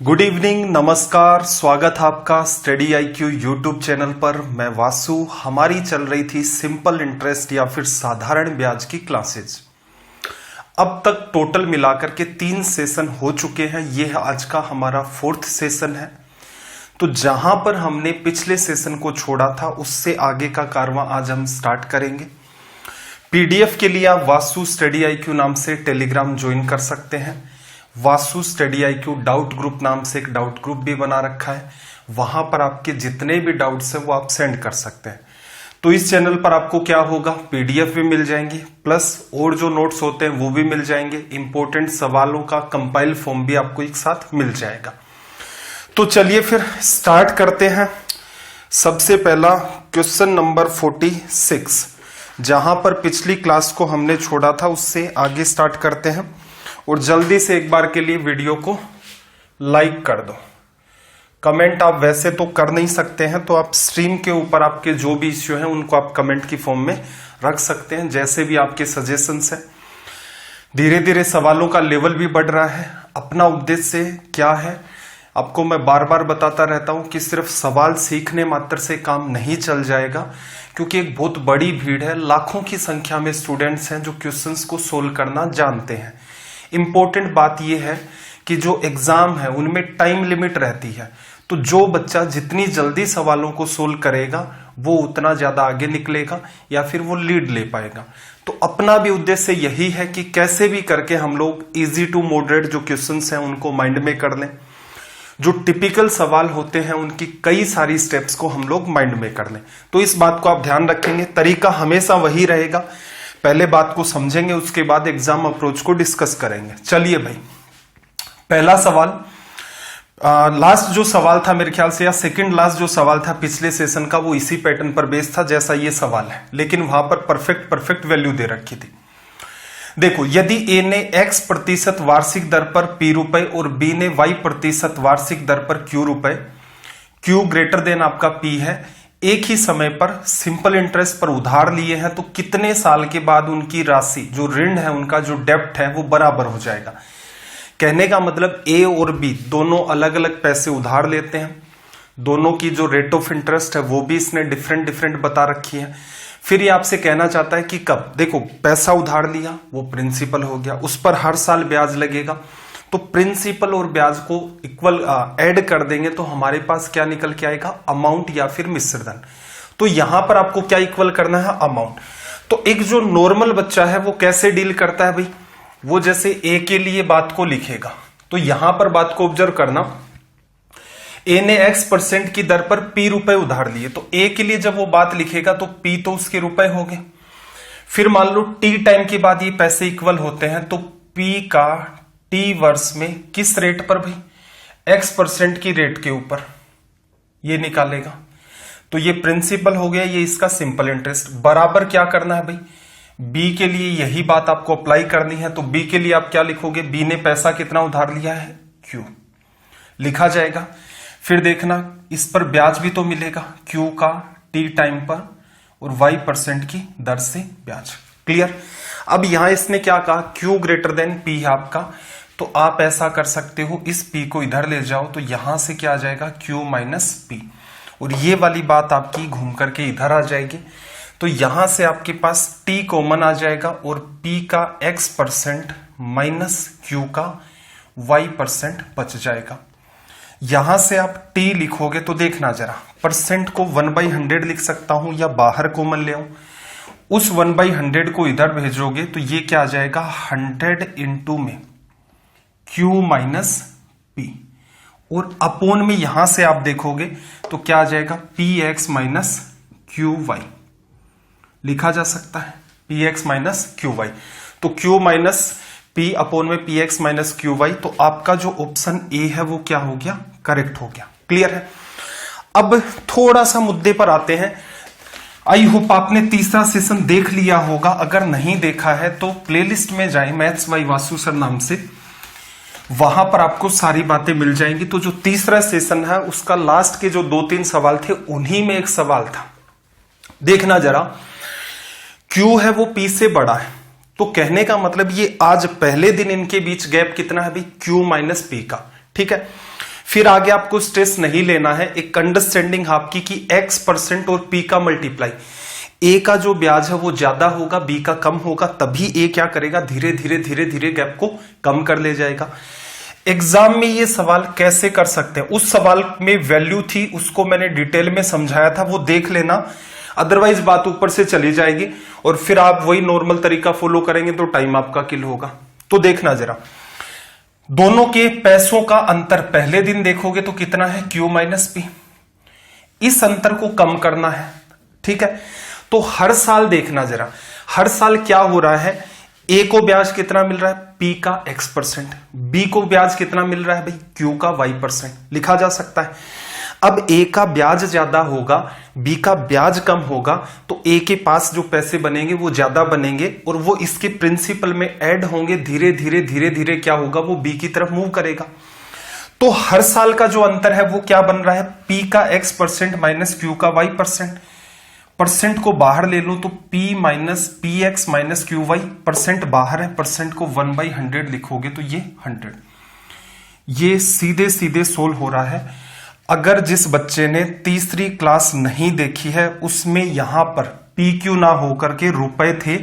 Good evening, नमस्कार, स्वागत है आपका स्टडी IQ यूट्यूब चैनल पर। मैं वासु। हमारी चल रही थी सिंपल इंटरेस्ट या फिर साधारण ब्याज की क्लासेज। अब तक टोटल मिलाकर के 3 सेशन हो चुके हैं। यह आज का हमारा 4th सेशन है। तो जहां पर हमने पिछले सेशन को छोड़ा था उससे आगे का कारवां आज हम स्टार्ट करेंगे। PDF के लिए आप वासु स्टडी IQ नाम से टेलीग्राम ज्वाइन कर सकते हैं। Vasu study IQ doubt group नाम से एक डाउट ग्रुप भी बना रखा है। वहां पर आपके जितने भी डाउट्स हैं वो आप सेंड कर सकते हैं। तो इस चैनल पर आपको क्या होगा, PDF भी मिल जाएंगे, प्लस और जो नोट्स होते हैं वो भी मिल जाएंगे। इंपॉर्टेंट सवालों का कंपाइल फॉर्म भी आपको एक साथ मिल जाएगा। तो चलिए फिर स्टार्ट करते हैं। सबसे पहला क्वेश्चन नंबर 46, जहां पर पिछली क्लास को हमने छोड़ा था उससे आगे स्टार्ट करते हैं। और जल्दी से एक बार के लिए वीडियो को लाइक कर दो। कमेंट आप वैसे तो कर नहीं सकते हैं, तो आप स्ट्रीम के ऊपर आपके जो भी इश्यू हैं उनको आप कमेंट की फॉर्म में रख सकते हैं, जैसे भी आपके सजेशंस हैं। धीरे धीरे सवालों का लेवल भी बढ़ रहा है। अपना उद्देश्य क्या है, आपको मैं बार बार बताता रहता हूं कि सिर्फ सवाल सीखने मात्र से काम नहीं चल जाएगा, क्योंकि एक बहुत बड़ी भीड़ है। लाखों की संख्या में स्टूडेंट्स हैं जो क्वेश्चंस को सोल्व करना जानते हैं। इंपॉर्टेंट बात यह है कि जो एग्जाम है उनमें टाइम लिमिट रहती है। तो जो बच्चा जितनी जल्दी सवालों को सोल्व करेगा वो उतना ज्यादा आगे निकलेगा या फिर वो लीड ले पाएगा। तो अपना भी उद्देश्य यही है कि कैसे भी करके हम लोग इजी टू मॉडरेट जो क्वेश्चंस हैं उनको माइंड में कर लें। जो टिपिकल सवाल होते हैं उनकी कई सारी स्टेप्स को हम लोग माइंड में कर लें। तो इस बात को आप ध्यान रखेंगे। तरीका हमेशा वही रहेगा, पहले बात को समझेंगे, उसके बाद एग्जाम अप्रोच को डिस्कस करेंगे। चलिए भाई, पहला सवाल, लास्ट जो सवाल था मेरे ख्याल से, या सेकंड लास्ट जो सवाल था पिछले सेशन का, वो इसी पैटर्न पर बेस्ड था जैसा ये सवाल है, लेकिन वहां पर परफेक्ट वैल्यू दे रखी थी। देखो, यदि A ने X% वार्षिक दर पर P रुपए और B ने Y% वार्षिक दर पर Q रुपए, Q ग्रेटर देन आपका P है, एक ही समय पर सिंपल इंटरेस्ट पर उधार लिए हैं, तो कितने साल के बाद उनकी राशि, जो ऋण है, उनका जो डेब्ट है, वो बराबर हो जाएगा। कहने का मतलब A और B दोनों अलग अलग पैसे उधार लेते हैं। दोनों की जो रेट ऑफ इंटरेस्ट है वो भी इसने डिफरेंट बता रखी है। फिर ये आपसे कहना चाहता है कि कब, देखो पैसा उधार लिया वो प्रिंसिपल हो गया, उस पर हर साल ब्याज लगेगा, तो प्रिंसिपल और ब्याज को इक्वल ऐड कर देंगे तो हमारे पास क्या निकल के आएगा, अमाउंट या फिर मिश्र धन। तो यहां पर आपको क्या इक्वल करना है, अमाउंट। तो एक जो नॉर्मल बच्चा है वो कैसे डील करता है भाई, वो जैसे A के लिए बात को लिखेगा, तो यहां पर बात को ऑब्जर्व करना। A ने X% की दर पर P रुपए उधार लिए, तो A के लिए जब वो बात लिखेगा तो P तो उसके रुपए हो गए। फिर मान लो T टाइम के बाद ये पैसे इक्वल होते हैं, तो P का T वर्ष में किस रेट पर भाई, X% की रेट के ऊपर ये निकालेगा। तो ये प्रिंसिपल हो गया, ये इसका सिंपल इंटरेस्ट। बराबर क्या करना है भाई, B के लिए यही बात आपको अप्लाई करनी है। तो B के लिए आप क्या लिखोगे, B ने पैसा कितना उधार लिया है, Q लिखा जाएगा। फिर देखना इस पर ब्याज भी तो मिलेगा, Q का T टाइम पर और Y% की दर से ब्याज। क्लियर। अब यहां इसने क्या कहा, Q ग्रेटर देन P है आपका, तो आप ऐसा कर सकते हो, इस P को इधर ले जाओ, तो यहां से क्या आ जाएगा, Q माइनस P, और ये वाली बात आपकी घूम करके इधर आ जाएगी। तो यहां से आपके पास T कॉमन आ जाएगा और P का X% माइनस Q का Y% बच जाएगा। यहां से आप T लिखोगे तो देखना जरा, परसेंट को 1/100 लिख सकता हूं या बाहर कॉमन ले आऊं। उस 1/100 को इधर भेजोगे तो ये क्या आ जाएगा, 100 इंटू में Q माइनस P, और अपोन में यहां से आप देखोगे तो क्या आ जाएगा, PX माइनस QY लिखा जा सकता है, PX माइनस QY। तो Q माइनस P अपोन में PX माइनस QY, तो आपका जो ऑप्शन A है वो क्या हो गया, करेक्ट हो गया। क्लियर है। अब थोड़ा सा मुद्दे पर आते हैं। आई होप आपने तीसरा सेशन देख लिया होगा, अगर नहीं देखा है तो प्लेलिस्ट में जाएं, मैथ्स बाय वासु सर नाम से, वहां पर आपको सारी बातें मिल जाएंगी। तो जो तीसरा सेशन है उसका लास्ट के जो 2-3 सवाल थे उन्हीं में एक सवाल था, देखना जरा। Q है वो P से बड़ा है, तो कहने का मतलब ये आज पहले दिन इनके बीच गैप कितना है भाई, Q माइनस P का। ठीक है। फिर आगे आपको स्ट्रेस नहीं लेना है, एक अंडरस्टैंडिंग आपकी कि x% और p का मल्टीप्लाई, a का जो ब्याज है वो ज्यादा होगा, b का कम होगा, तभी a क्या करेगा, धीरे धीरे धीरे धीरे गैप को कम कर ले जाएगा। एग्जाम में ये सवाल कैसे कर सकते हैं, उस सवाल में वैल्यू थी, उसको मैंने डिटेल में समझाया था, वो देख लेना, अदरवाइज बात ऊपर से चली जाएगी और फिर आप वही नॉर्मल तरीका फॉलो करेंगे तो टाइम आपका किल होगा। तो देखना जरा, दोनों के पैसों का अंतर पहले दिन देखोगे तो कितना है, Q माइनस P। इस अंतर को कम करना है, ठीक है। तो हर साल देखना जरा, हर साल क्या हो रहा है, A को ब्याज कितना मिल रहा है, P का x%, B को ब्याज कितना मिल रहा है भाई, Q का y%, लिखा जा सकता है। अब A का ब्याज ज्यादा होगा, B का ब्याज कम होगा, तो A के पास जो पैसे बनेंगे वो ज्यादा बनेंगे और वो इसके प्रिंसिपल में ऐड होंगे, धीरे धीरे धीरे धीरे क्या होगा, वो B की तरफ मूव करेगा। तो हर साल का जो अंतर है वो क्या बन रहा है, P का x% माइनस Q का y%। परसेंट को बाहर ले लो तो P minus PX minus QY, percent बाहर है, परसेंट को 1/100 लिखोगे तो ये 100। ये सीधे सीधे सोल्व हो रहा है। अगर जिस बच्चे ने तीसरी क्लास नहीं देखी है उसमें यहां पर PQ ना होकर के रुपए थे,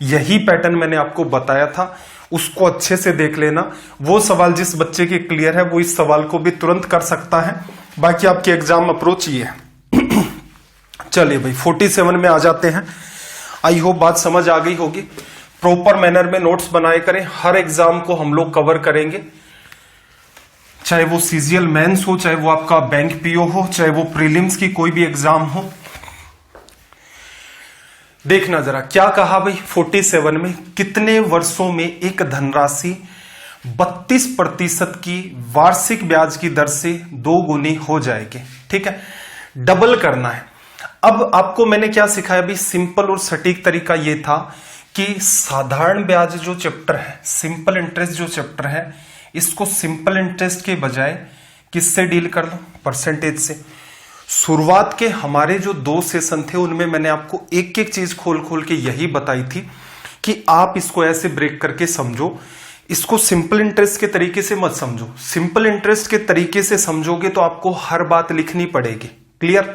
यही पैटर्न मैंने आपको बताया था, उसको अच्छे से देख लेना। वो सवाल जिस बच्चे के क्लियर है वो इस सवाल को भी तुरंत कर सकता है। बाकी आपकी एग्जाम अप्रोच ये है। चलिए भाई 47 में आ जाते हैं। आई होप बात समझ आ गई होगी। प्रॉपर मैनर में नोट्स बनाए करें, हर एग्जाम को हम लोग कवर करेंगे, चाहे वो सीजीएल मेंस हो, चाहे वो आपका बैंक पीओ हो, चाहे वो प्रीलिम्स की कोई भी एग्जाम हो। देखना जरा क्या कहा भाई, 47 में कितने वर्षों में एक धनराशि 32% की वार्षिक ब्याज की दर से 2 गुनी हो जाएगी, ठीक है, डबल करना है। अब आपको मैंने क्या सिखाया भी, सिंपल और सटीक तरीका ये था कि साधारण ब्याज जो चैप्टर है, सिंपल इंटरेस्ट जो चैप्टर है, इसको सिंपल इंटरेस्ट के बजाय किससे डील कर लो, परसेंटेज से। शुरुआत के हमारे जो 2 सेशन थे उनमें मैंने आपको एक एक चीज खोल खोल के यही बताई थी कि आप इसको ऐसे ब्रेक करके समझो, इसको सिंपल इंटरेस्ट के तरीके से मत समझो। सिंपल इंटरेस्ट के तरीके से समझोगे तो आपको हर बात लिखनी पड़ेगी, क्लियर।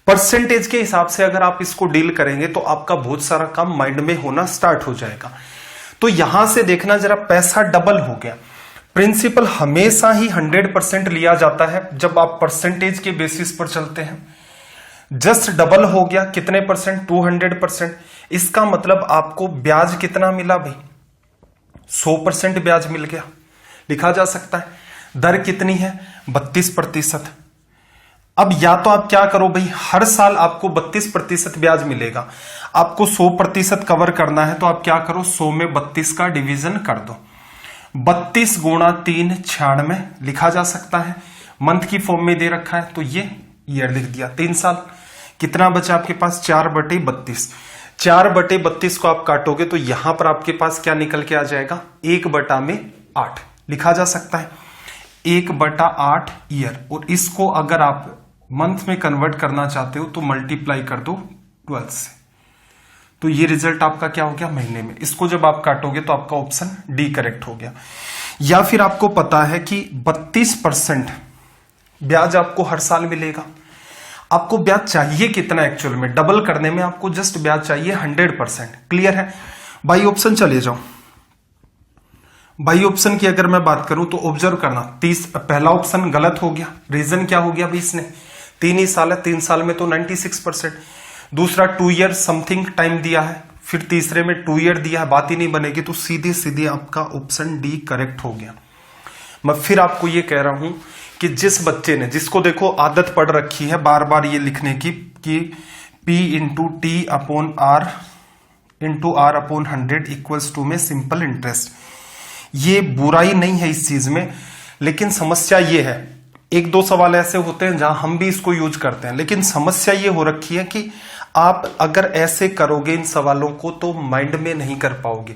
परसेंटेज के हिसाब से अगर आप इसको डील करेंगे तो आपका बहुत सारा काम माइंड में होना स्टार्ट हो जाएगा। तो यहां से देखना जरा, पैसा डबल हो गया। प्रिंसिपल हमेशा ही 100% लिया जाता है जब आप परसेंटेज के बेसिस पर चलते हैं। जस्ट डबल हो गया, कितने परसेंट, 200%। इसका मतलब आपको ब्याज कितना मिला भाई, 100% ब्याज मिल गया, लिखा जा सकता है। दर कितनी है, 32%। अब या तो आप क्या करो भाई, हर साल आपको 32% ब्याज मिलेगा, आपको 100% कवर करना है, तो आप क्या करो, 100 में 32 का डिवीजन कर दो। 32 गुणा 3 96 लिखा जा सकता है। मंथ की फॉर्म में दे रखा है तो ये ईयर लिख दिया, 3 साल। कितना बचा आपके पास, 4/32। 4/32 को आप काटोगे तो यहां पर आपके पास क्या निकल के आ जाएगा, 1/8 लिखा जा सकता है, 1/8 ईयर। और इसको अगर आप मंथ में कन्वर्ट करना चाहते हो तो मल्टीप्लाई कर दो 12 से, तो ये रिजल्ट आपका क्या हो गया, महीने में। इसको जब आप काटोगे तो आपका ऑप्शन डी करेक्ट हो गया। या फिर आपको पता है कि 32% ब्याज आपको हर साल मिलेगा। आपको ब्याज चाहिए कितना, एक्चुअल में डबल करने में आपको जस्ट ब्याज चाहिए 100%, क्लियर है। बाई ऑप्शन चले जाओ। बाई ऑप्शन की अगर मैं बात करूं तो ऑब्जर्व करना, पहला ऑप्शन गलत हो गया। रीजन क्या हो गया भाई, इसने 3 ही साल है, 3 साल में तो 96%। दूसरा 2 ईयर समथिंग टाइम दिया है, फिर तीसरे में 2 ईयर दिया है, बात ही नहीं बनेगी, तो सीधे सीधे आपका ऑप्शन डी करेक्ट हो गया। मैं फिर आपको ये कह रहा हूं कि जिस बच्चे ने, जिसको देखो आदत पड़ रखी है बार बार ये लिखने की कि P into T upon R into R upon 100 equals to में सिंपल इंटरेस्ट, ये बुराई नहीं है इस चीज में, लेकिन समस्या ये है, 1-2 सवाल ऐसे होते हैं जहां हम भी इसको यूज करते हैं, लेकिन समस्या ये हो रखी है कि आप अगर ऐसे करोगे इन सवालों को तो माइंड में नहीं कर पाओगे।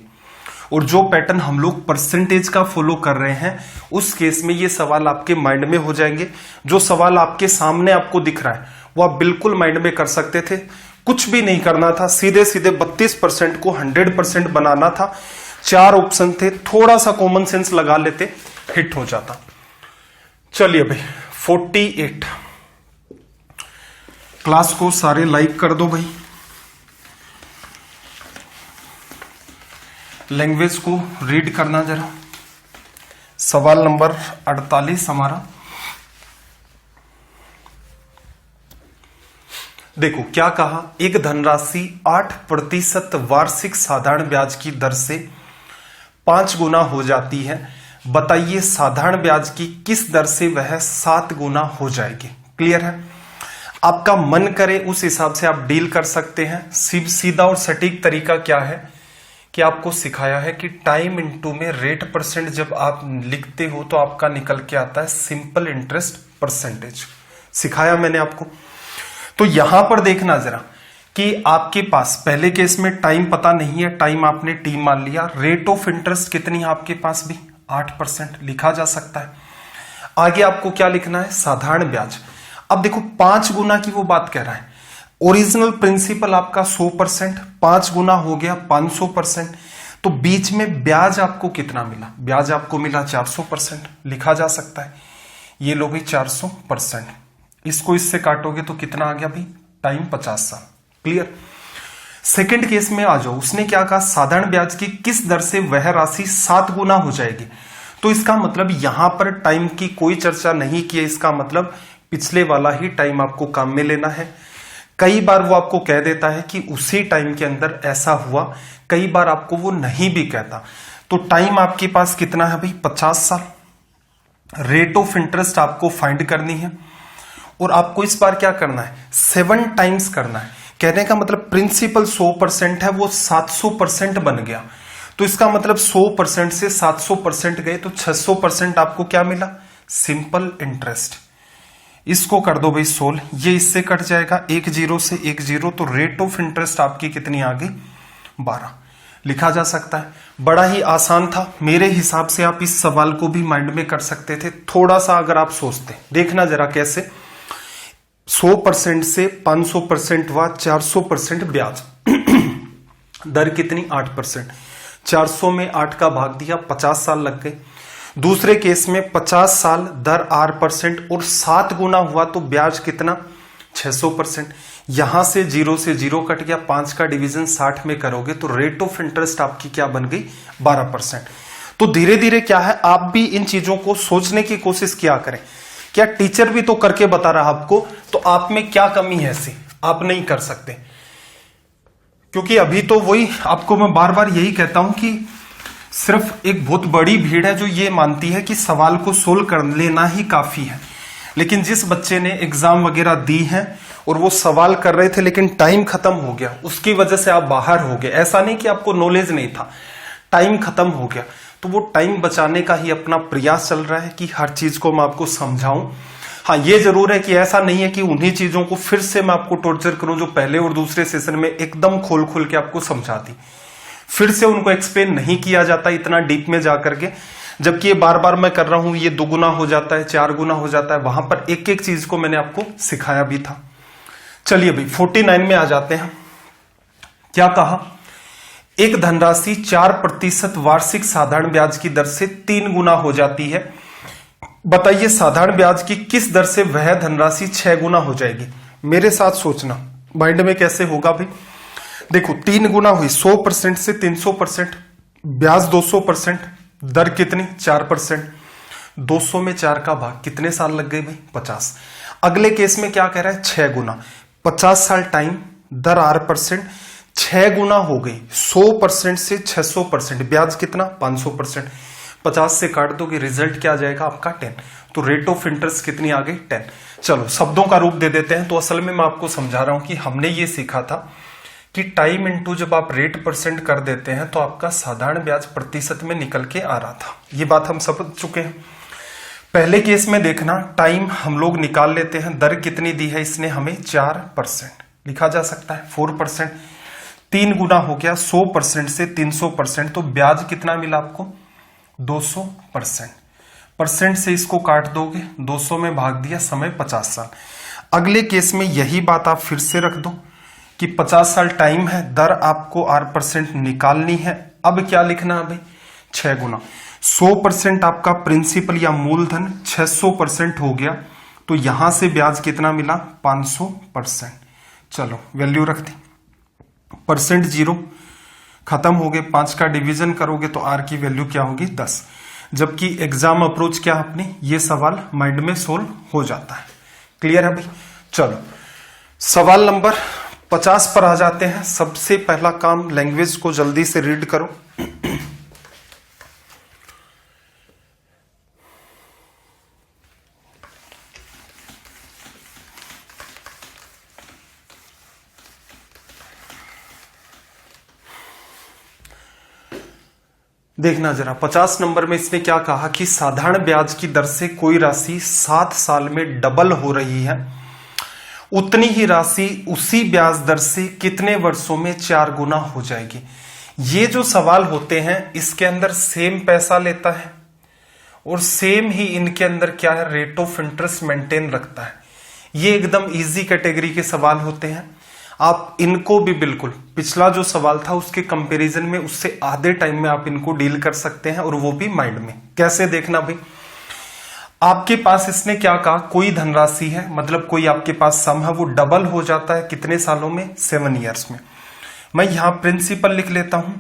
और जो पैटर्न हम लोग परसेंटेज का फॉलो कर रहे हैं उस केस में ये सवाल आपके माइंड में हो जाएंगे। जो सवाल आपके सामने आपको दिख रहा है वो आप बिल्कुल माइंड में कर सकते थे, कुछ भी नहीं करना था, सीधे सीधे 32% को 100% बनाना था। 4 ऑप्शन थे, थोड़ा सा कॉमन सेंस लगा लेते, हिट हो जाता। चलिए भाई 48। क्लास को सारे लाइक कर दो भाई, लैंग्वेज को रीड करना जरा। सवाल नंबर 48 हमारा, देखो क्या कहा, एक धनराशि 8% वार्षिक साधारण ब्याज की दर से 5 गुना हो जाती है। बताइए साधारण ब्याज की किस दर से वह 7 गुना हो जाएगी। क्लियर है? आपका मन करे उस हिसाब से आप डील कर सकते हैं। सीधा और सटीक तरीका क्या है कि आपको सिखाया है कि टाइम इनटू में रेट परसेंट जब आप लिखते हो तो आपका निकल के आता है सिंपल इंटरेस्ट परसेंटेज। सिखाया मैंने आपको। तो यहां पर देखना जरा कि आपके पास पहले केस में टाइम पता नहीं है, टाइम आपने टी मान लिया। रेट ऑफ इंटरेस्ट कितनी है आपके पास भी 8% लिखा जा सकता है। आगे आपको क्या लिखना है, साधारण ब्याज। अब देखो 5 गुना की वो बात कह रहा है। ओरिजिनल प्रिंसिपल आपका 100%, 5 गुना हो गया 500%। तो बीच में ब्याज आपको कितना मिला, ब्याज आपको मिला 400%, लिखा जा सकता है। ये लो भाई 400%, इसको इससे काटोगे तो कितना आ गया भाई, टाइम 50 साल। क्लियर? सेकंड केस में आ जाओ, उसने क्या कहा, साधारण ब्याज की किस दर से वह राशि 7 गुना हो जाएगी। तो इसका मतलब यहां पर टाइम की कोई चर्चा नहीं की है, इसका मतलब पिछले वाला ही टाइम आपको काम में लेना है। कई बार वो आपको कह देता है कि उसी टाइम के अंदर ऐसा हुआ, कई बार आपको वो नहीं भी कहता। तो टाइम आपके पास कितना है भाई 50 साल। रेट ऑफ इंटरेस्ट आपको फाइंड करनी है और आपको इस बार क्या करना है, 7 टाइम्स करना है। कहने का मतलब प्रिंसिपल 100% है, वो 700% बन गया। तो इसका मतलब 100% से 700% गए तो 600% आपको क्या मिला, सिंपल इंटरेस्ट। इसको कर दो भाई 16, ये इससे कट जाएगा, 1 0 से 1 0। तो रेट ऑफ इंटरेस्ट आपकी कितनी आ गई 12, लिखा जा सकता है। बड़ा ही आसान था। मेरे हिसाब से आप इस सवाल को भी माइंड में कर सकते थे। थोड़ा सा अगर आप सोचते, देखना जरा कैसे। 100% से 500% हुआ 400% ब्याज। दर कितनी 8%। 400 में 8 का भाग दिया, 50 साल लग गए। दूसरे केस में 50 साल दर 8% और 7 गुना हुआ तो ब्याज कितना 600%। यहां से 0 से 0 कट गया, 5 का डिवीजन 60 में करोगे तो रेट ऑफ इंटरेस्ट आपकी क्या बन गई 12%। तो धीरे धीरे क्या है, आप भी इन चीजों को सोचने की कोशिश किया करें। क्या टीचर भी तो करके बता रहा आपको, तो आप में क्या कमी है ऐसी आप नहीं कर सकते? क्योंकि अभी तो वही आपको मैं बार बार यही कहता हूं कि सिर्फ एक बहुत बड़ी भीड़ है जो ये मानती है कि सवाल को सोल्व कर लेना ही काफी है। लेकिन जिस बच्चे ने एग्जाम वगैरह दी है और वो सवाल कर रहे थे लेकिन टाइम खत्म हो गया, उसकी वजह से आप बाहर हो गए। ऐसा नहीं कि आपको नॉलेज नहीं था, टाइम खत्म हो गया। तो वो टाइम बचाने का ही अपना प्रयास चल रहा है कि हर चीज को मैं आपको समझाऊं। हाँ, ये जरूर है कि ऐसा नहीं है कि उन्हीं चीजों को फिर से मैं आपको टॉर्चर करूं जो पहले और दूसरे सेशन में एकदम खोल खोल के आपको समझा दी। फिर से उनको एक्सप्लेन नहीं किया जाता इतना डीप में जाकर के, जबकि ये बार बार मैं कर रहा हूं, ये 2 गुना हो जाता है, 4 गुना हो जाता है। वहां पर एक एक चीज को मैंने आपको सिखाया भी था। चलिए भाई 49 में आ जाते हैं। क्या कहा, एक धनराशि 4% वार्षिक साधारण ब्याज की दर से 3 गुना हो जाती है। बताइए साधारण ब्याज की किस दर से वह धनराशि 6 गुना हो जाएगी। मेरे साथ सोचना माइंड में कैसे होगा भाई। देखो 3 गुना हुई, 100% से 300%, ब्याज 200%, दर कितनी 4%। 200 में 4 का भाग, कितने साल लग गए भाई 50। अगले केस में क्या कह रहा है 6 गुना, 50 साल टाइम, दर 8%, 6 गुना हो गई। 100% से 600%, ब्याज कितना 500%। 50 से काट दोगे, रिजल्ट क्या आ जाएगा आपका 10। तो रेट ऑफ इंटरेस्ट कितनी आ गई 10। चलो शब्दों का रूप दे देते हैं। तो असल में मैं आपको समझा रहा हूं कि हमने ये सीखा था कि टाइम इनटू जब आप रेट परसेंट कर देते हैं तो आपका साधारण ब्याज प्रतिशत में निकल के आ रहा था। ये बात हम समझ चुके हैं। पहले केस में देखना, टाइम हम लोग निकाल लेते हैं, दर कितनी दी है इसने हमें 4%, लिखा जा सकता है 4%। 3 गुना हो गया 100% से 300%, तो ब्याज कितना मिला आपको 200%। परसेंट से इसको काट दोगे, 200 में भाग दिया, समय 50 साल। अगले केस में यही बात आप फिर से रख दो कि 50 साल टाइम है, दर आपको 8% निकालनी है। अब क्या लिखना है भाई 6 गुना। 100% आपका प्रिंसिपल या मूलधन 600% हो गया, तो यहां से ब्याज कितना मिला 500%। चलो वैल्यू रख दी, परसेंट 0 खत्म हो गए, 5 का डिवीजन करोगे तो आर की वैल्यू क्या होगी 10। जबकि एग्जाम अप्रोच क्या अपने ये सवाल माइंड में सोल्व हो जाता है। क्लियर है भाई। चलो सवाल नंबर 50 पर आ जाते हैं। सबसे पहला काम लैंग्वेज को जल्दी से रीड करो। देखना जरा 50 नंबर में इसने क्या कहा कि साधारण ब्याज की दर से कोई राशि 7 साल में डबल हो रही है, उतनी ही राशि उसी ब्याज दर से कितने वर्षों में 4 गुना हो जाएगी। ये जो सवाल होते हैं इसके अंदर सेम पैसा लेता है और सेम ही इनके अंदर क्या है रेट ऑफ इंटरेस्ट मेंटेन रखता है। ये एकदम इजी कैटेगरी के सवाल होते हैं। आप इनको भी बिल्कुल पिछला जो सवाल था उसके कंपैरिजन में उससे आधे टाइम में आप इनको डील कर सकते हैं, और वो भी माइंड में। कैसे देखना भाई, आपके पास इसने क्या कहा कोई धनराशि है, मतलब कोई आपके पास सम है, वो डबल हो जाता है कितने सालों में 7 ईयर्स में। मैं यहां प्रिंसिपल लिख लेता हूं,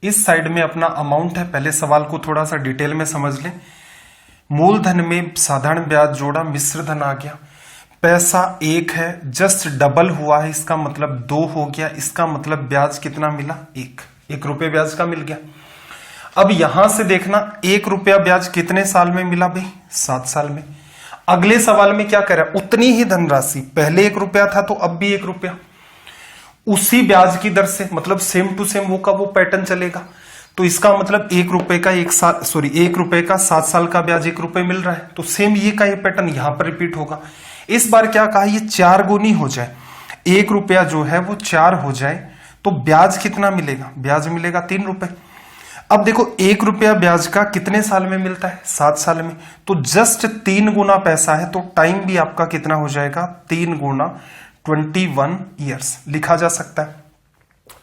इस साइड में अपना अमाउंट है। पहले सवाल को थोड़ा सा डिटेल में समझ लें। मूलधन में साधारण ब्याज जोड़ा, मिश्र धन आ गया, पैसा 1 है, जस्ट डबल हुआ है, इसका मतलब 2 हो गया, इसका मतलब ब्याज कितना मिला 1 रुपये ब्याज का मिल गया। अब यहां से देखना 1 रुपया ब्याज कितने साल में मिला भाई 7 साल में। अगले सवाल में क्या कह रहा है, उतनी ही धनराशि, पहले 1 रुपया था तो अब भी 1 रुपया, उसी ब्याज की दर से, मतलब सेम टू सेम वो का वो पैटर्न चलेगा। तो इसका मतलब 1 रुपए का 1 रुपए का 7 साल का ब्याज 1 रुपए मिल रहा है, तो सेम ये का ये पैटर्न यहां पर रिपीट होगा। इस बार क्या कहा, ये 4 गुनी हो जाए, 1 रुपया जो है वो 4 हो जाए, तो ब्याज कितना मिलेगा, ब्याज मिलेगा 3 रुपए। अब देखो 1 रुपया ब्याज का कितने साल में मिलता है 7 साल में, तो जस्ट 3 गुना पैसा है, तो टाइम भी आपका कितना हो जाएगा 3 गुना 21 ईयर्स लिखा जा सकता है।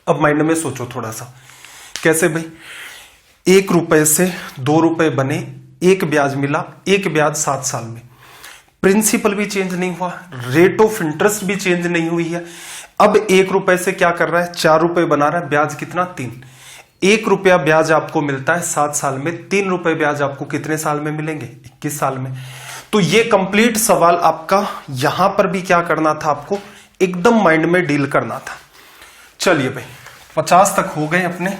अब माइंड में सोचो थोड़ा सा, कैसे भाई 1 रुपए से 2 रुपए बने, 1 ब्याज मिला, 1 ब्याज 7 साल में, प्रिंसिपल भी चेंज नहीं हुआ, रेट ऑफ इंटरेस्ट भी चेंज नहीं हुई है। अब 1 रुपए से क्या कर रहा है 4 रुपए बना रहा है, ब्याज कितना 3, 1 रुपया ब्याज आपको मिलता है 7 साल में, 3 रुपए ब्याज आपको कितने साल में मिलेंगे 21 साल में। तो ये कंप्लीट सवाल आपका यहां पर भी क्या करना था, आपको एकदम माइंड में डील करना था। चलिए भाई 50 तक हो गए अपने,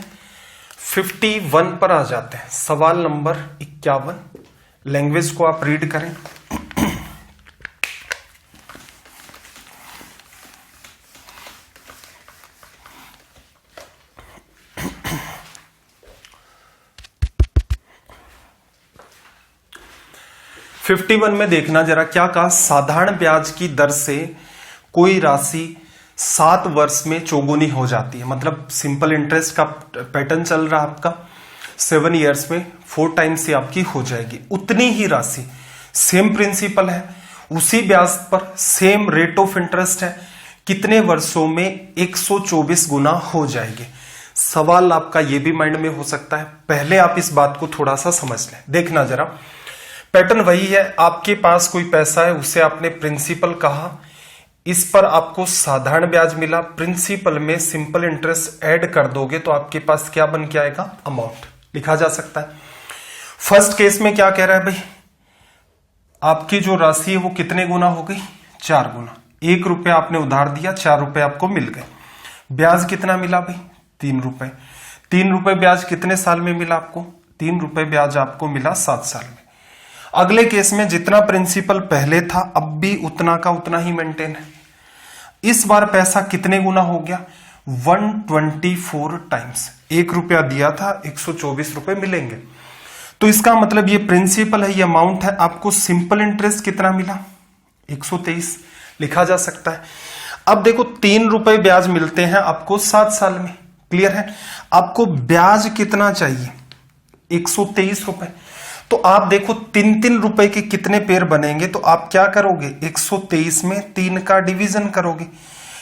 51 पर आ जाते हैं। सवाल नंबर 51, लैंग्वेज को आप रीड करें। फिफ्टी 51 में देखना जरा क्या कहा, साधारण ब्याज की दर से कोई राशि 7 वर्ष में चौगुनी हो जाती है, मतलब सिंपल इंटरेस्ट का पैटर्न चल रहा है आपका, 7 ईयर्स में 4 टाइम्स से आपकी हो जाएगी। उतनी ही राशि, सेम प्रिंसिपल है, उसी ब्याज पर सेम रेट ऑफ इंटरेस्ट है, कितने वर्षों में 124 गुना हो जाएगी। सवाल आपका ये भी माइंड में हो सकता है, पहले आप इस बात को थोड़ा सा समझ लें। देखना जरा पैटर्न वही है, आपके पास कोई पैसा है, उसे आपने प्रिंसिपल कहा, इस पर आपको साधारण ब्याज मिला, प्रिंसिपल में सिंपल इंटरेस्ट ऐड कर दोगे तो आपके पास क्या बन के आएगा अमाउंट लिखा जा सकता है। फर्स्ट केस में क्या कह रहा है भाई, आपकी जो राशि है वो कितने गुना हो गई 4 गुना, 1 रुपया आपने उधार दिया, 4 रुपए आपको मिल गए, ब्याज कितना मिला भाई 3 रुपए, 3 रुपए ब्याज कितने साल में मिला आपको, 3 रुपए ब्याज आपको मिला 7 साल में। अगले केस में जितना प्रिंसिपल पहले था अब भी उतना का उतना ही मेंटेन है, इस बार पैसा कितने गुना हो गया 124 टाइम्स, 1 रुपया दिया था 124 रुपए मिलेंगे। तो इसका मतलब ये प्रिंसिपल है, ये अमाउंट है, आपको सिंपल इंटरेस्ट कितना मिला 123 लिखा जा सकता है। अब देखो 3 रुपए ब्याज मिलते हैं आपको 7 साल में, क्लियर है। आपको ब्याज कितना चाहिए 123 रुपए, तो आप देखो 3-3 रुपए के कितने पेयर बनेंगे, तो आप क्या करोगे 123 में 3 का डिवीजन करोगे,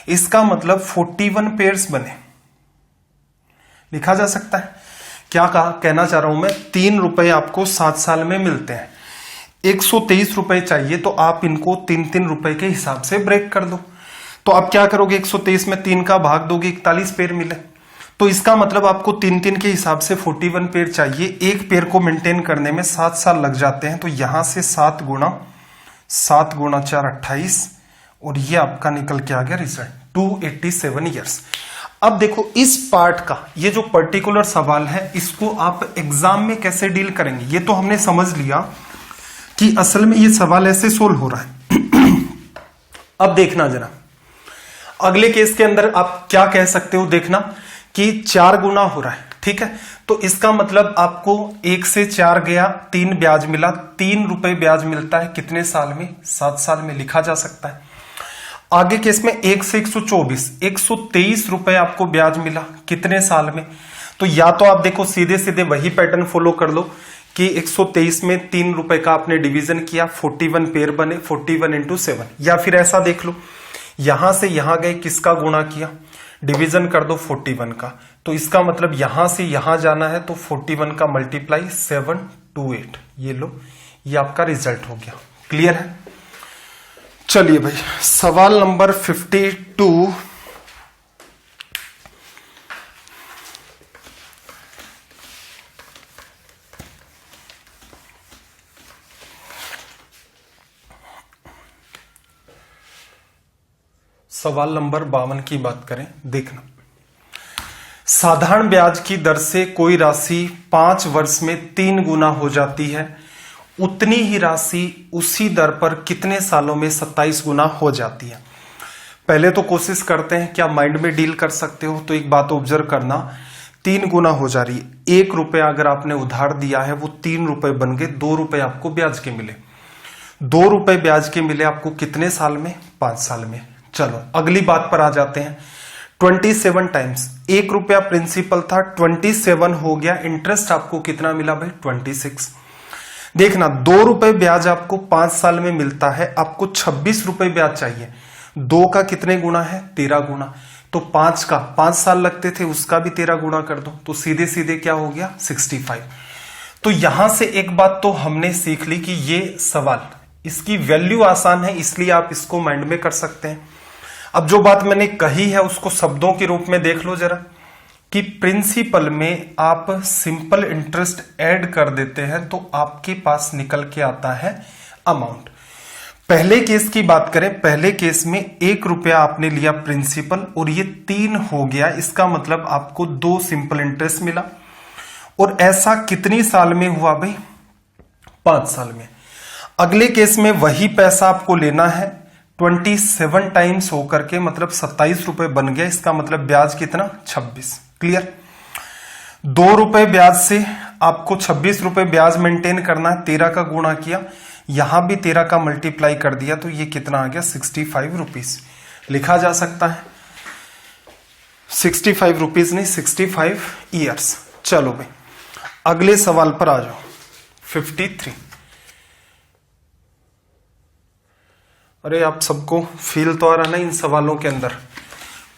इसका मतलब 41 पेयर्स बने लिखा जा सकता है। क्या कहना चाह रहा हूं मैं, 3 रुपए आपको 7 साल में मिलते हैं, 123 रुपए चाहिए तो आप इनको 3-3 रुपए के हिसाब से ब्रेक कर दो। तो आप क्या करोगे, 123 में 3 का भाग दोगे, 41 पेयर मिले। तो इसका मतलब आपको 3-3 के हिसाब से 41 पेयर चाहिए। एक पेयर को मेंटेन करने में 7 साल लग जाते हैं। तो यहां से 7 गुणा 4 28 और ये आपका निकल के आ गया रिजल्ट 287 ईयर्स। अब देखो इस पार्ट का ये जो पर्टिकुलर सवाल है इसको आप एग्जाम में कैसे डील करेंगे, ये तो हमने समझ लिया कि असल में ये सवाल ऐसे सोल्व हो रहा है। अब देखना जरा अगले केस के अंदर आप क्या कह सकते हो, देखना कि 4 गुना हो रहा है, ठीक है। तो इसका मतलब आपको 1 से 4 गया, 3 ब्याज मिला, 3 रुपए ब्याज मिलता है कितने साल में, 7 साल में लिखा जा सकता है। आगे केस में 1 से 124, 123 रुपए आपको ब्याज मिला कितने साल में। तो या तो आप देखो सीधे सीधे वही पैटर्न फॉलो कर लो कि 123 में 3 रुपए का आपने डिवीजन किया, 41 पेयर बने, 41 इंटू 7। या फिर ऐसा देख लो, यहां से यहां गए, किसका गुणा किया, डिवीजन कर दो 41 का। तो इसका मतलब यहां से यहां जाना है तो 41 का मल्टीप्लाई 728, ये लो, ये आपका रिजल्ट हो गया। क्लियर है। चलिए भाई सवाल नंबर 52। सवाल नंबर 52 की बात करें, देखना, साधारण ब्याज की दर से कोई राशि 5 वर्ष में 3 गुना हो जाती है, उतनी ही राशि उसी दर पर कितने सालों में 27 गुना हो जाती है। पहले तो कोशिश करते हैं क्या माइंड में डील कर सकते हो। तो एक बात ऑब्जर्व करना, 3 गुना हो जा रही है। 1 रुपया अगर आपने उधार दिया है वो 3 रुपए बन गए, 2 रुपए आपको ब्याज के मिले, 2 रुपए ब्याज के मिले आपको कितने साल में, 5 साल में। चलो अगली बात पर आ जाते हैं। 27 टाइम्स 1 रुपया प्रिंसिपल था, 27 हो गया, इंटरेस्ट आपको कितना मिला भाई, 26। देखना 2 रुपए ब्याज आपको 5 साल में मिलता है, आपको 26 रुपए ब्याज चाहिए। 2 का कितने गुना है, 13 गुना। तो 5 का 5 साल लगते थे, उसका भी 13 गुना कर दो, तो सीधे सीधे क्या हो गया, 65। तो यहां से एक बात तो हमने सीख ली कि ये सवाल, इसकी वैल्यू आसान है, इसलिए आप इसको माइंड में कर सकते हैं। अब जो बात मैंने कही है उसको शब्दों के रूप में देख लो जरा, कि प्रिंसिपल में आप सिंपल इंटरेस्ट ऐड कर देते हैं तो आपके पास निकल के आता है अमाउंट। पहले केस की बात करें, पहले केस में 1 रुपया आपने लिया प्रिंसिपल और ये 3 हो गया, इसका मतलब आपको 2 सिंपल इंटरेस्ट मिला। और ऐसा कितनी साल में हुआ भाई, 5 साल में। अगले केस में वही पैसा आपको लेना है, 27 टाइम्स होकर के मतलब 27 रुपए बन गया, इसका मतलब ब्याज कितना, 26। क्लियर। 2 रुपए ब्याज से आपको 26 रुपए ब्याज मेंटेन करना है, 13 का गुणा किया, यहां भी 13 का मल्टीप्लाई कर दिया, तो ये कितना आ गया, 65 रुपीज लिखा जा सकता है। 65 रुपीज नहीं, 65 ईयर्स। चलो भाई अगले सवाल पर आ जाओ, 53। अरे आप सबको फील तो आ रहा ना इन सवालों के अंदर,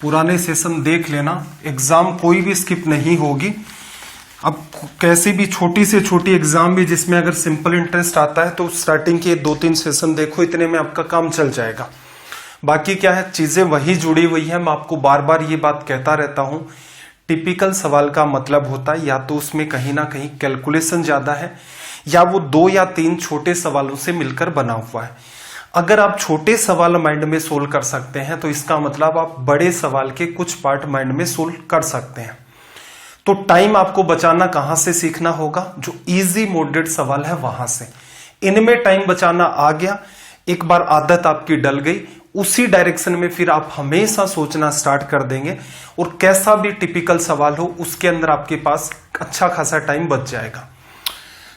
पुराने सेशन देख लेना, एग्जाम कोई भी स्किप नहीं होगी। अब कैसी भी छोटी से छोटी एग्जाम भी जिसमें अगर सिंपल इंटरेस्ट आता है तो स्टार्टिंग के 2-3 सेशन देखो, इतने में आपका काम चल जाएगा। बाकी क्या है, चीजें वही जुड़ी हुई है। मैं आपको बार बार ये बात कहता रहता हूं, टिपिकल सवाल का मतलब होता है या तो उसमें कहीं ना कहीं कैलकुलेशन ज्यादा है, या वो 2 या 3 छोटे सवालों से मिलकर बना हुआ है। अगर आप छोटे सवाल माइंड में सोल्व कर सकते हैं तो इसका मतलब आप बड़े सवाल के कुछ पार्ट माइंड में सोल्व कर सकते हैं। तो टाइम आपको बचाना कहां से सीखना होगा, जो इजी मॉडरेट सवाल है वहां से। इनमें टाइम बचाना आ गया, एक बार आदत आपकी डल गई, उसी डायरेक्शन में फिर आप हमेशा सोचना स्टार्ट कर देंगे और कैसा भी टिपिकल सवाल हो उसके अंदर आपके पास अच्छा खासा टाइम बच जाएगा।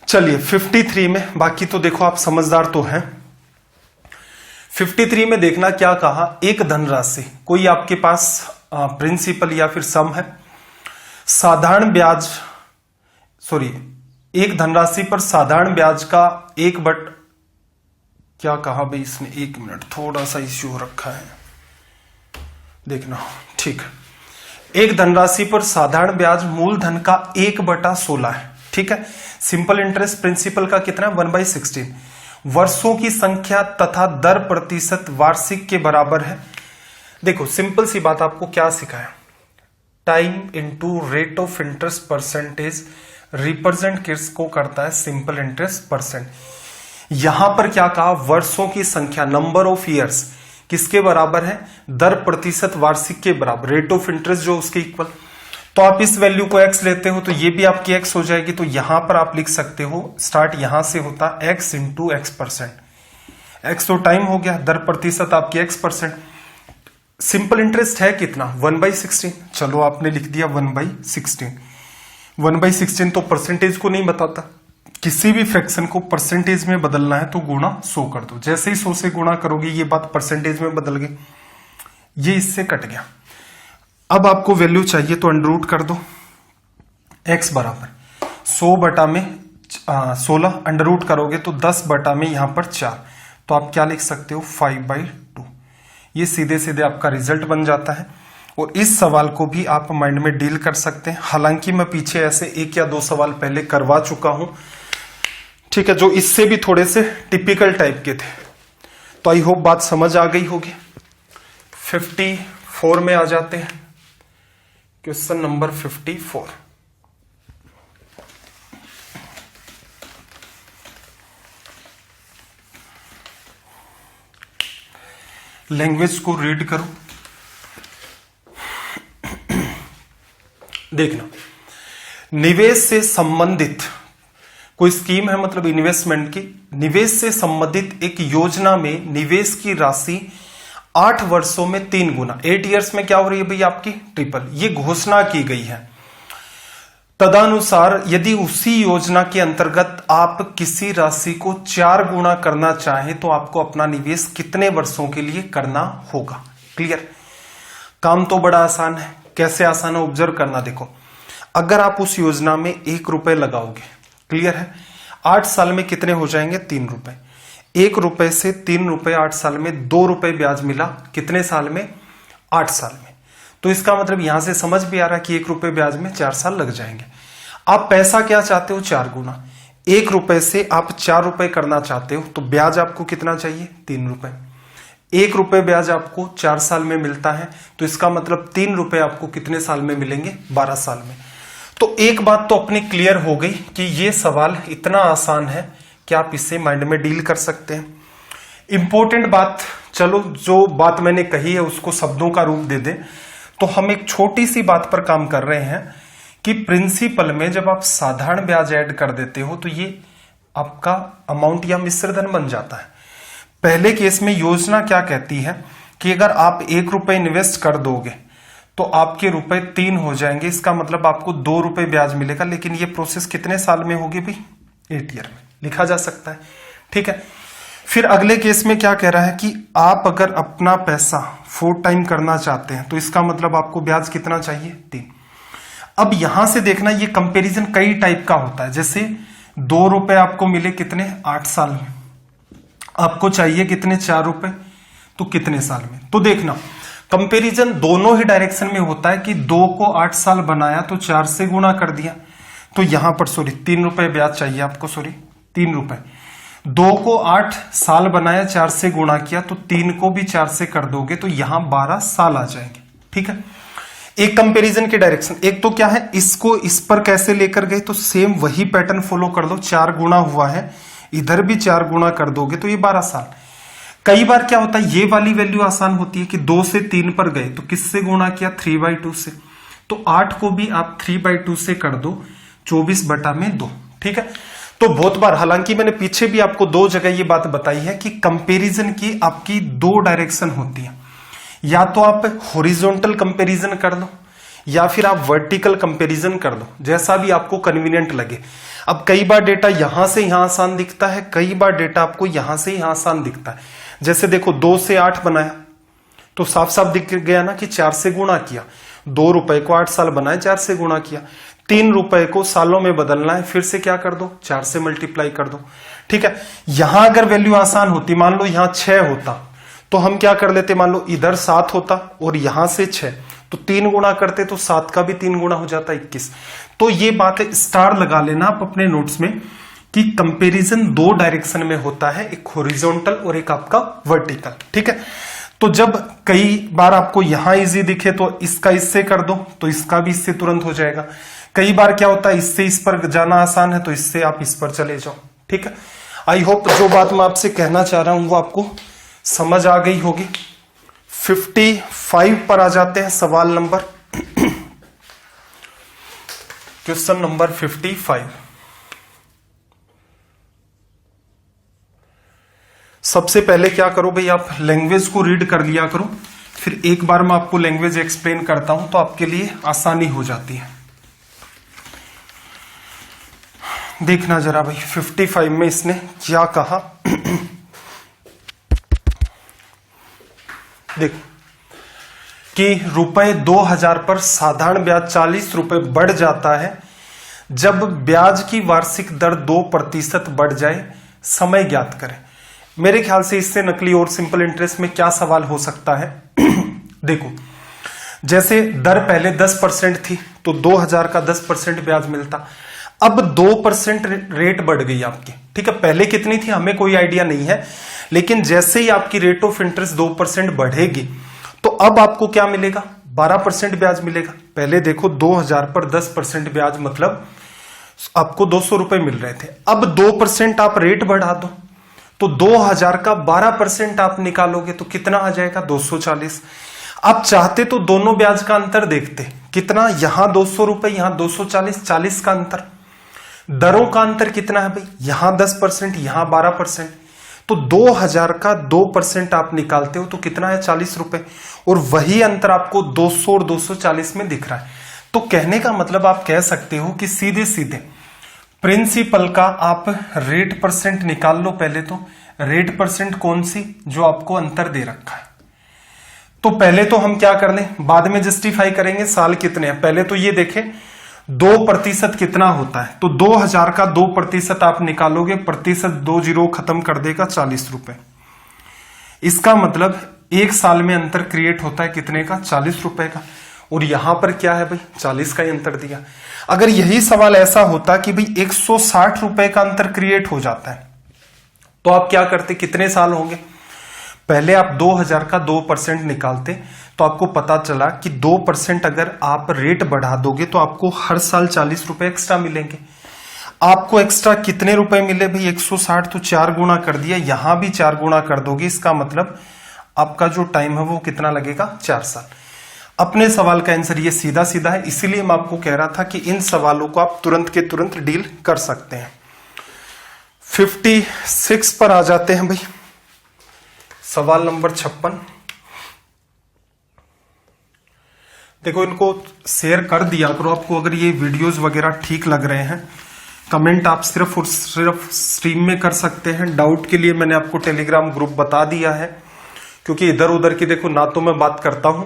चलिए 53 में, बाकी तो देखो आप समझदार तो हैं। 53 में देखना क्या कहा, एक धनराशि कोई आपके पास प्रिंसिपल या फिर सम है, साधारण ब्याज, एक धनराशि पर साधारण ब्याज का 1/, क्या कहा भाई इसने, 1 मिनट, थोड़ा सा इश्यू हो रखा है, देखना ठीक। एक धनराशि पर साधारण ब्याज मूलधन का 1/16 है। ठीक है, सिंपल इंटरेस्ट प्रिंसिपल का कितना है 1/16। वर्षों की संख्या तथा दर प्रतिशत वार्षिक के बराबर है। देखो सिंपल सी बात आपको क्या सिखाया, time into rate of interest percentage represent किसको करता है, सिंपल इंटरेस्ट परसेंट। यहां पर क्या कहा, वर्षों की संख्या नंबर ऑफ ईयर्स किसके बराबर है, दर प्रतिशत वार्षिक के बराबर, रेट ऑफ इंटरेस्ट जो उसके इक्वल। तो आप इस वैल्यू को x लेते हो तो ये भी आपकी x हो जाएगी। तो यहां पर आप लिख सकते हो, स्टार्ट यहां से होता x into x percent, x तो टाइम हो गया, दर प्रतिशत आपकी x%। सिंपल इंटरेस्ट है कितना 1/16, चलो आपने लिख दिया 1/16। 1/16 तो परसेंटेज को नहीं बताता, किसी भी फ्रैक्शन को परसेंटेज में बदलना है तो गुणा 100 कर दो। जैसे ही 100 से गुणा करोगे ये बात परसेंटेज में बदल गई, ये इससे कट गया। अब आपको वैल्यू चाहिए तो अंडर रूट कर दो, x बराबर 100 में 16 अंडर रूट करोगे तो 10 में यहां पर 4, तो आप क्या लिख सकते हो 5/2। ये सीधे सीधे आपका रिजल्ट बन जाता है। और इस सवाल को भी आप माइंड में डील कर सकते हैं, हालांकि मैं पीछे ऐसे 1 या 2 सवाल पहले करवा चुका हूं, ठीक है, जो इससे भी थोड़े से टिपिकल टाइप के थे। तो आई होप बात समझ आ गई होगी। 54 में आ जाते हैं, क्वेश्चन नंबर 54। लैंग्वेज को रीड करो, देखना निवेश से संबंधित कोई स्कीम है, मतलब इन्वेस्टमेंट की, निवेश से संबंधित एक योजना में निवेश की राशि 8 वर्षों में 3 गुना, 8 इयर्स में क्या हो रही है भाई आपकी ट्रिपल, ये घोषणा की गई है। तदनुसार यदि उसी योजना के अंतर्गत आप किसी राशि को 4 गुना करना चाहें तो आपको अपना निवेश कितने वर्षों के लिए करना होगा। क्लियर, काम तो बड़ा आसान है। कैसे आसान है ऑब्जर्व करना। देखो अगर आप उस योजना में 1 रुपए लगाओगे, क्लियर है, 8 साल में कितने हो जाएंगे 3 रुपए। 1 रुपए से 3 रुपए 8 साल में 2 रुपए ब्याज मिला, कितने साल में 8 साल में। तो इसका मतलब यहां से समझ भी आ रहा है कि 1 रुपए ब्याज में 4 साल लग जाएंगे। आप पैसा क्या चाहते हो 4 गुना, 1 रुपए से आप 4 रुपए करना चाहते हो तो ब्याज आपको कितना चाहिए 3 रुपए। 1 रुपए ब्याज आपको 4 साल में मिलता है तो इसका मतलब 3 रुपए आपको कितने साल में मिलेंगे 12 साल में। तो एक बात तो अपनी क्लियर हो गई कि ये सवाल इतना आसान है कि आप इससे माइंड में डील कर सकते हैं। इंपॉर्टेंट बात, चलो जो बात मैंने कही है उसको शब्दों का रूप दे दें, तो हम एक छोटी सी बात पर काम कर रहे हैं कि प्रिंसिपल में जब आप साधारण ब्याज ऐड कर देते हो तो ये आपका अमाउंट या मिश्रधन बन जाता है। पहले केस में योजना क्या कहती है कि अगर आप 1 रुपए इन्वेस्ट कर दोगे तो आपके रुपए 3 हो जाएंगे, इसका मतलब आपको 2 रुपए ब्याज मिलेगा। लेकिन ये प्रोसेस कितने साल में होगी भाई 8 ईयर में, लिखा जा सकता है। ठीक है, फिर अगले केस में क्या कह रहा है कि आप अगर अपना पैसा 4 टाइम करना चाहते हैं तो इसका मतलब आपको ब्याज कितना चाहिए 3। अब यहां से देखना ये कंपैरिजन कई टाइप का होता है। जैसे 2 रुपए आपको मिले कितने 8 साल में, आपको चाहिए कितने 4 रुपए, तो कितने साल में। तो देखना कंपैरिजन दोनों ही डायरेक्शन में होता है कि 2 को 8 साल बनाया तो 4 से गुणा कर दिया, तो यहां पर 3 रुपए ब्याज चाहिए आपको, 3 रुपए। 2 को 8 साल बनाया 4 से गुणा किया तो 3 को भी 4 से कर दोगे तो यहां 12 साल आ जाएंगे। ठीक है, एक कंपैरिजन के डायरेक्शन। एक तो क्या है, इसको इस पर कैसे लेकर गए तो सेम वही पैटर्न फॉलो कर लो। 4 गुणा हुआ है, इधर भी 4 गुणा कर दोगे तो ये 12 साल। कई बार क्या होता है, ये वाली वैल्यू आसान होती है कि 2 से 3 पर गए तो किससे गुणा किया 3/2 से, तो 8 को भी आप 3/2 से कर दो 24/2। ठीक है, तो बहुत बार, हालांकि मैंने पीछे भी आपको 2 जगह ये बात बताई है कि कंपैरिजन की आपकी 2 डायरेक्शन होती है। या तो आप हॉरिजॉन्टल कंपैरिजन कर लो या फिर आप वर्टिकल कंपैरिजन कर लो, जैसा भी आपको कन्वीनियंट लगे। अब कई बार डेटा यहां से यहां आसान दिखता है, कई बार डेटा आपको यहां से यहां आसान दिखता है। जैसे देखो 2 से 8 बनाया तो साफ साफ दिख गया ना कि 4 से गुणा किया। 2 रुपए को 8 साल बनाए 4 से गुणा किया। 3 रुपए को सालों में बदलना है, फिर से क्या कर दो 4 से मल्टीप्लाई कर दो। ठीक है, यहां अगर वैल्यू आसान होती, मान लो यहां 6 होता तो हम क्या कर लेते, मान लो इधर 7 होता और यहां से 6 तो 3 गुना करते तो 7 का भी 3 गुना हो जाता 21। तो ये बात है, स्टार लगा लेना आप अपने नोट्स में कि कंपैरिजन 2 डायरेक्शन में होता है, एक हॉरिजॉन्टल और एक आपका वर्टिकल। ठीक है, तो जब कई बार आपको यहां इजी दिखे तो इसका इससे कर दो, तो इसका भी इससे तुरंत हो जाएगा। कई बार क्या होता है, इससे इस पर जाना आसान है तो इससे आप इस पर चले जाओ। ठीक है, आई होप जो बात मैं आपसे कहना चाह रहा हूं वो आपको समझ आ गई होगी। 55 पर आ जाते हैं, सवाल नंबर क्वेश्चन नंबर 55। सबसे पहले क्या करो भाई, आप लैंग्वेज को रीड कर लिया करो, फिर एक बार मैं आपको लैंग्वेज एक्सप्लेन करता हूं तो आपके लिए आसानी हो जाती है। देखना जरा भाई 55 में इसने क्या कहा। देखो कि रुपए 2000 पर साधारण ब्याज 40 रुपए बढ़ जाता है जब ब्याज की वार्षिक दर 2% बढ़ जाए, समय ज्ञात करें। मेरे ख्याल से इससे नकली और सिंपल इंटरेस्ट में क्या सवाल हो सकता है। देखो, जैसे दर पहले 10% थी तो 2000 का 10% ब्याज मिलता, अब 2% रेट बढ़ गई आपकी। ठीक है, पहले कितनी थी हमें कोई आइडिया नहीं है, लेकिन जैसे ही आपकी रेट ऑफ इंटरेस्ट 2% बढ़ेगी तो अब आपको क्या मिलेगा, 12% ब्याज मिलेगा। पहले देखो 2000 पर 10% ब्याज मतलब आपको 200 रुपए मिल रहे थे, अब 2% आप रेट बढ़ा दो तो 2000 का 12% आप निकालोगे तो कितना आ जाएगा, 240। आप चाहते तो दोनों ब्याज का अंतर देखते, कितना, यहां 200 रुपए यहां 240, 40 का अंतर। दरों का अंतर कितना है भाई, यहां 10% यहां 12%, तो 2000 का 2% आप निकालते हो तो कितना है, 40 रुपए, और वही अंतर आपको 200 और 240 में दिख रहा है। तो कहने का मतलब आप कह सकते हो कि सीधे सीधे प्रिंसिपल का आप रेट परसेंट निकाल लो। पहले तो रेट परसेंट कौन सी, जो आपको अंतर दे रखा है। तो पहले तो हम क्या कर लें, बाद में जस्टिफाई करेंगे साल कितने हैं। पहले तो ये देखें 2% कितना होता है, तो 2000 का 2% आप निकालोगे, प्रतिशत 2 जीरो खत्म कर देगा, 40 रुपए। इसका मतलब एक साल में अंतर क्रिएट होता है कितने का, 40 रुपए का। और यहां पर क्या है भाई, 40 का ही अंतर दिया। अगर यही सवाल ऐसा होता कि भाई 160 रुपए का अंतर क्रिएट हो जाता है तो आप क्या करते, कितने साल होंगे। पहले आप 2000 का 2% निकालते तो आपको पता चला कि 2% अगर आप रेट बढ़ा दोगे तो आपको हर साल 40 रुपए एक्स्ट्रा मिलेंगे। आपको एक्स्ट्रा कितने रुपए मिले भाई, 160, तो 4 गुना कर दिया, यहां भी 4 गुना कर दोगे। इसका मतलब आपका जो टाइम है वो कितना लगेगा, 4 साल। अपने सवाल का आंसर ये सीधा सीधा है, इसीलिए मैं आपको कह रहा था कि इन सवालों को आप तुरंत के तुरंत डील कर सकते हैं। 56 पर आ जाते हैं भाई, सवाल नंबर 56। देखो, इनको शेयर कर दिया करो आपको अगर ये वीडियोस वगैरह ठीक लग रहे हैं। कमेंट आप सिर्फ और सिर्फ स्ट्रीम में कर सकते हैं। डाउट के लिए मैंने आपको टेलीग्राम ग्रुप बता दिया है, क्योंकि इधर उधर की देखो ना तो मैं बात करता हूं,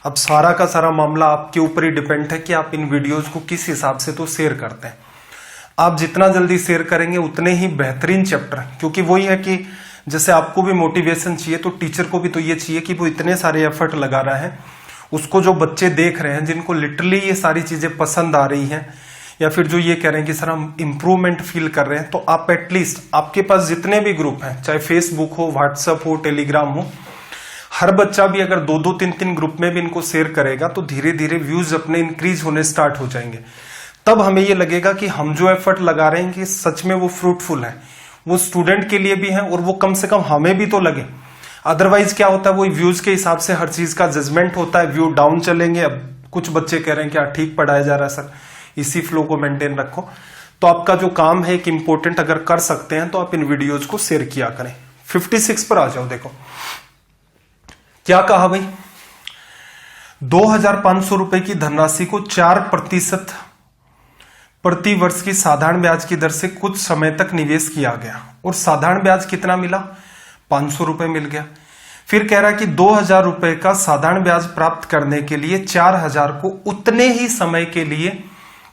अब सारा का सारा मामला आपके ऊपर ही डिपेंड है कि आप इन वीडियोस को किस हिसाब से तो शेयर करते हैं। आप जितना जल्दी शेयर करेंगे उतने ही बेहतरीन चैप्टर, क्योंकि वही है कि जैसे आपको भी मोटिवेशन चाहिए तो टीचर को भी तो ये चाहिए कि वो इतने सारे एफर्ट लगा रहा है, उसको जो बच्चे देख रहे हैं जिनको लिटरली ये सारी चीजें पसंद आ रही हैं, या फिर जो ये कह रहे हैं कि सर हम इंप्रूवमेंट फील कर रहे हैं, तो आप एटलीस्ट आपके पास जितने भी ग्रुप हैं, चाहे फेसबुक हो, व्हाट्सएप हो, टेलीग्राम हो, हर बच्चा भी अगर 2-2, 3-3 ग्रुप में भी इनको शेयर करेगा तो धीरे धीरे व्यूज अपने इंक्रीज होने स्टार्ट हो जाएंगे। तब हमें ये लगेगा कि हम जो एफर्ट लगा रहे हैं कि सच में वो फ्रूटफुल है, वो स्टूडेंट के लिए भी है और वो कम से कम हमें भी तो लगे। अदरवाइज क्या होता है, वो व्यूज के हिसाब से हर चीज का जजमेंट होता है, व्यू डाउन चलेंगे। अब कुछ बच्चे कह रहे हैं क्या ठीक पढ़ाया जा रहा है सर, इसी फ्लो को मेंटेन रखो। तो आपका जो काम है एक इंपॉर्टेंट अगर कर सकते हैं तो आप इन वीडियोज को शेयर किया करें। 56 पर आ जाओ। देखो क्या कहा भाई, 2500 रुपए की धनराशि को 4% प्रति वर्ष की साधारण ब्याज की दर से कुछ समय तक निवेश किया गया और साधारण ब्याज कितना मिला, 500 रुपए मिल गया। फिर कह रहा है कि 2000 रुपए का साधारण ब्याज प्राप्त करने के लिए 4000 को उतने ही समय के लिए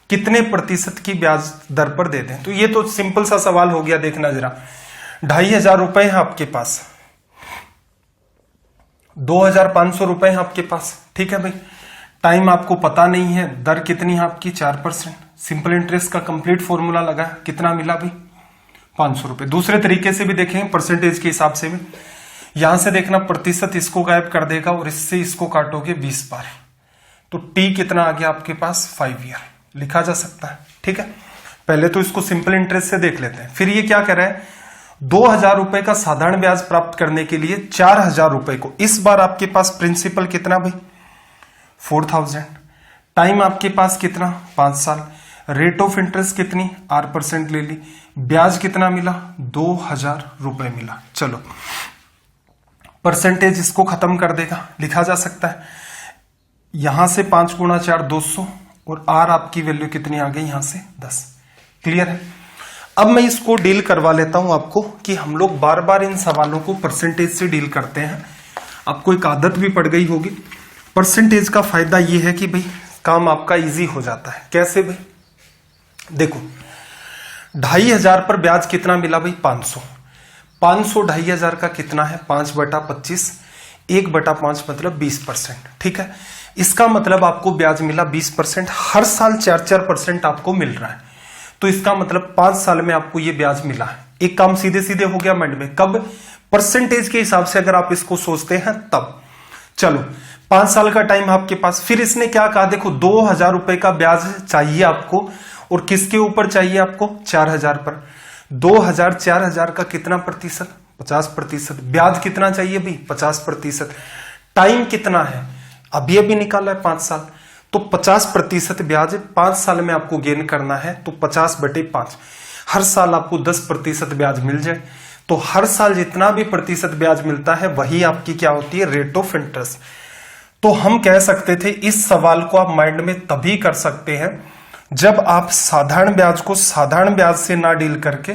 कितने प्रतिशत की ब्याज दर पर दे दें। तो ये तो सिंपल सा सवाल हो गया। देखना जरा, 2500 रुपए है आपके पास, 2500 रुपए है आपके पास, ठीक है भाई। टाइम आपको पता नहीं है, दर कितनी है आपकी 4%। सिंपल इंटरेस्ट का कंप्लीट फॉर्मूला लगा, कितना मिला भाई 500 रुपए। दूसरे तरीके से भी देखेंगे, परसेंटेज के हिसाब से भी। यहां से देखना प्रतिशत इसको गायब कर देगा और इससे इसको काटोगे 20 बार, तो टी कितना आ गया आपके पास 5 ईयर, लिखा जा सकता है। ठीक है, पहले तो इसको सिंपल इंटरेस्ट से देख लेते हैं। फिर ये क्या कर रहा है, 2000 रुपए का साधारण ब्याज प्राप्त करने के लिए 4000 रुपए को, इस बार आपके पास प्रिंसिपल कितना भाई 4000, टाइम आपके पास कितना 5 साल, रेट ऑफ इंटरेस्ट कितनी 8% ले ली, ब्याज कितना मिला 2000 रुपए मिला। चलो परसेंटेज इसको खत्म कर देगा, लिखा जा सकता है। यहां से 5 गुणा 4 200 और आर आपकी वैल्यू कितनी आ गई यहां से 10। क्लियर है। अब मैं इसको डील करवा लेता हूं आपको कि हम लोग बार बार इन सवालों को परसेंटेज से डील करते हैं, आपको एक आदत भी पड़ गई होगी। परसेंटेज का फायदा यह है कि भाई काम आपका इजी हो जाता है। कैसे भाई, देखो 2500 पर ब्याज कितना मिला भाई 500, 500 2500 का कितना है 5/25, 1/5 मतलब 20%। ठीक है, इसका मतलब आपको ब्याज मिला 20%, हर साल 4% आपको मिल रहा है, तो इसका मतलब 5 साल में आपको ये ब्याज मिला है। एक काम सीधे सीधे हो गया माइंड में, कब परसेंटेज के हिसाब से अगर आप इसको सोचते हैं तब। चलो 5 साल का टाइम आपके पास। फिर इसने क्या कहा, देखो 2000 रुपए का ब्याज चाहिए आपको, और किसके ऊपर चाहिए आपको 4000 पर। 2000 4000 का कितना प्रतिशत 50%, ब्याज कितना चाहिए भाई 50%, टाइम कितना है अभी अभी निकाला है 5 साल, तो 50% ब्याज 5 साल में आपको गेन करना है, तो 50/5, हर साल आपको 10% ब्याज मिल जाए, तो हर साल जितना भी प्रतिशत ब्याज मिलता है वही आपकी क्या होती है रेट ऑफ इंटरेस्ट। तो हम कह सकते थे इस सवाल को आप माइंड में तभी कर सकते हैं जब आप साधारण ब्याज को साधारण ब्याज से ना डील करके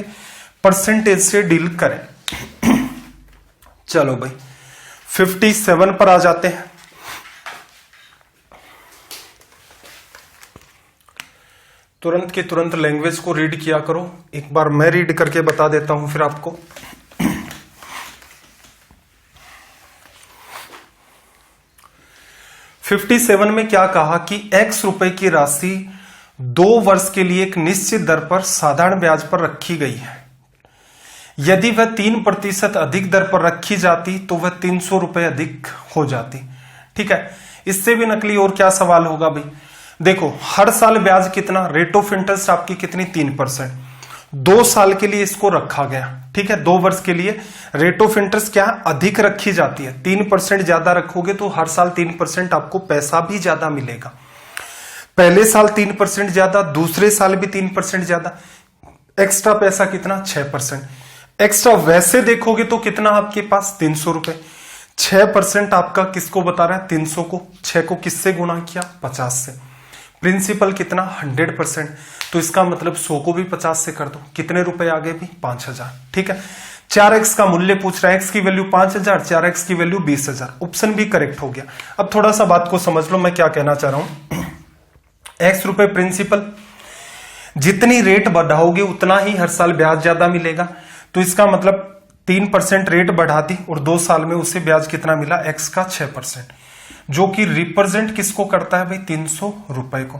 परसेंटेज से डील करें। चलो भाई 57 पर आ जाते हैं। तुरंत की तुरंत लैंग्वेज को रीड किया करो, एक बार मैं रीड करके बता देता हूं फिर आपको। $57 में क्या कहा कि X रुपए की राशि 2 वर्ष के लिए एक निश्चित दर पर साधारण ब्याज पर रखी गई है। यदि वह 3% अधिक दर पर रखी जाती तो वह 300 रुपए अधिक हो जाती। ठीक है, इससे भी नकली और क्या सवाल होगा भाई, देखो हर साल ब्याज कितना, रेट ऑफ इंटरेस्ट आपकी कितनी 3%, 2 साल के लिए इसको रखा गया। ठीक है, 2 वर्ष के लिए रेट ऑफ इंटरेस्ट क्या अधिक रखी जाती है, 3% ज्यादा रखोगे तो हर साल 3% आपको पैसा भी ज्यादा मिलेगा। पहले साल 3% ज्यादा, दूसरे साल भी 3% ज्यादा, एक्स्ट्रा पैसा कितना 6%। एक्स्ट्रा वैसे देखोगे तो कितना आपके पास 300 रुपए, 6% आपका किसको बता रहा है 300 को, 6 को किससे गुणा किया 50 से, प्रिंसिपल कितना 100%, तो इसका मतलब 100 को भी 50 से कर दो, कितने रुपए आ गए भी 5000। ठीक है, 4x का मूल्य पूछ रहा है, x की वैल्यू 5000, 4x की वैल्यू 20000, ऑप्शन भी करेक्ट हो गया। अब थोड़ा सा बात को समझ लो मैं क्या कहना चाह रहा हूं। x रुपए प्रिंसिपल, जितनी रेट बढ़ाओगे उतना ही हर साल ब्याज ज्यादा मिलेगा, तो इसका मतलब 3% रेट बढ़ा दी और 2 साल में उसे ब्याज कितना मिला x का 6%, जो कि रिप्रेजेंट किसको करता है भाई 300 रुपए को।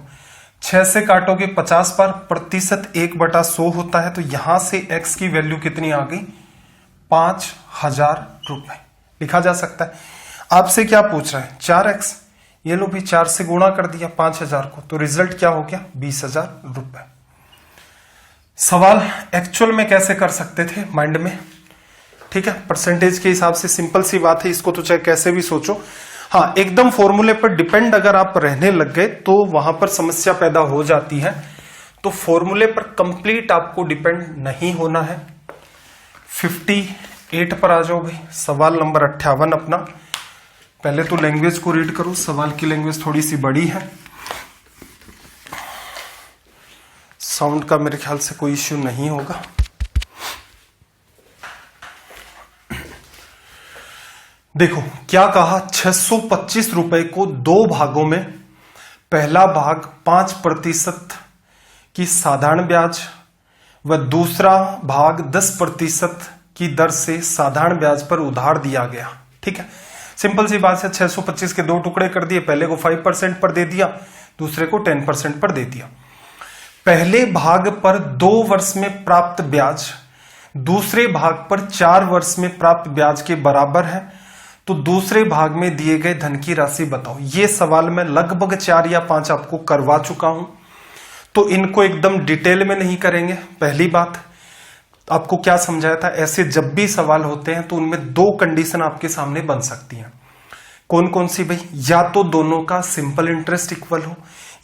6 से काटोगे 50 पर, प्रतिशत 1/100 होता है, तो यहां से x की वैल्यू कितनी आ गई 5000 रुपए, लिखा जा सकता है। आपसे क्या पूछ रहा है 4x, ये लो भी 4 से गुणा कर दिया 5000 को, तो रिजल्ट क्या हो गया 20000 रुपए। सवाल एक्चुअल में कैसे कर सकते थे माइंड में, ठीक है, परसेंटेज के हिसाब से सिंपल सी बात है, इसको तो चाहे कैसे भी सोचो। हाँ, एकदम फॉर्मूले पर डिपेंड अगर आप रहने लग गए तो वहां पर समस्या पैदा हो जाती है, तो फॉर्मूले पर कंप्लीट आपको डिपेंड नहीं होना है। 58 पर आ जाओ भाई, सवाल नंबर 58 अपना। पहले तो लैंग्वेज को रीड करो, सवाल की लैंग्वेज थोड़ी सी बड़ी है, साउंड का मेरे ख्याल से कोई इश्यू नहीं होगा। देखो क्या कहा, 625 रुपए को 2 भागों में, पहला भाग 5% की साधारण ब्याज व दूसरा भाग 10% की दर से साधारण ब्याज पर उधार दिया गया। ठीक है, सिंपल सी बात है, 625 के 2 टुकड़े कर दिए, पहले को 5% पर दे दिया, दूसरे को 10% पर दे दिया। पहले भाग पर 2 वर्ष में प्राप्त ब्याज दूसरे भाग पर 4 वर्ष में प्राप्त ब्याज के बराबर है, तो दूसरे भाग में दिए गए धन की राशि बताओ। ये सवाल मैं लगभग 4 या 5 आपको करवा चुका हूं, तो इनको एकदम डिटेल में नहीं करेंगे। पहली बात आपको क्या समझाया था, ऐसे जब भी सवाल होते हैं तो उनमें 2 कंडीशन आपके सामने बन सकती हैं। कौन कौन सी भाई, या तो दोनों का सिंपल इंटरेस्ट इक्वल हो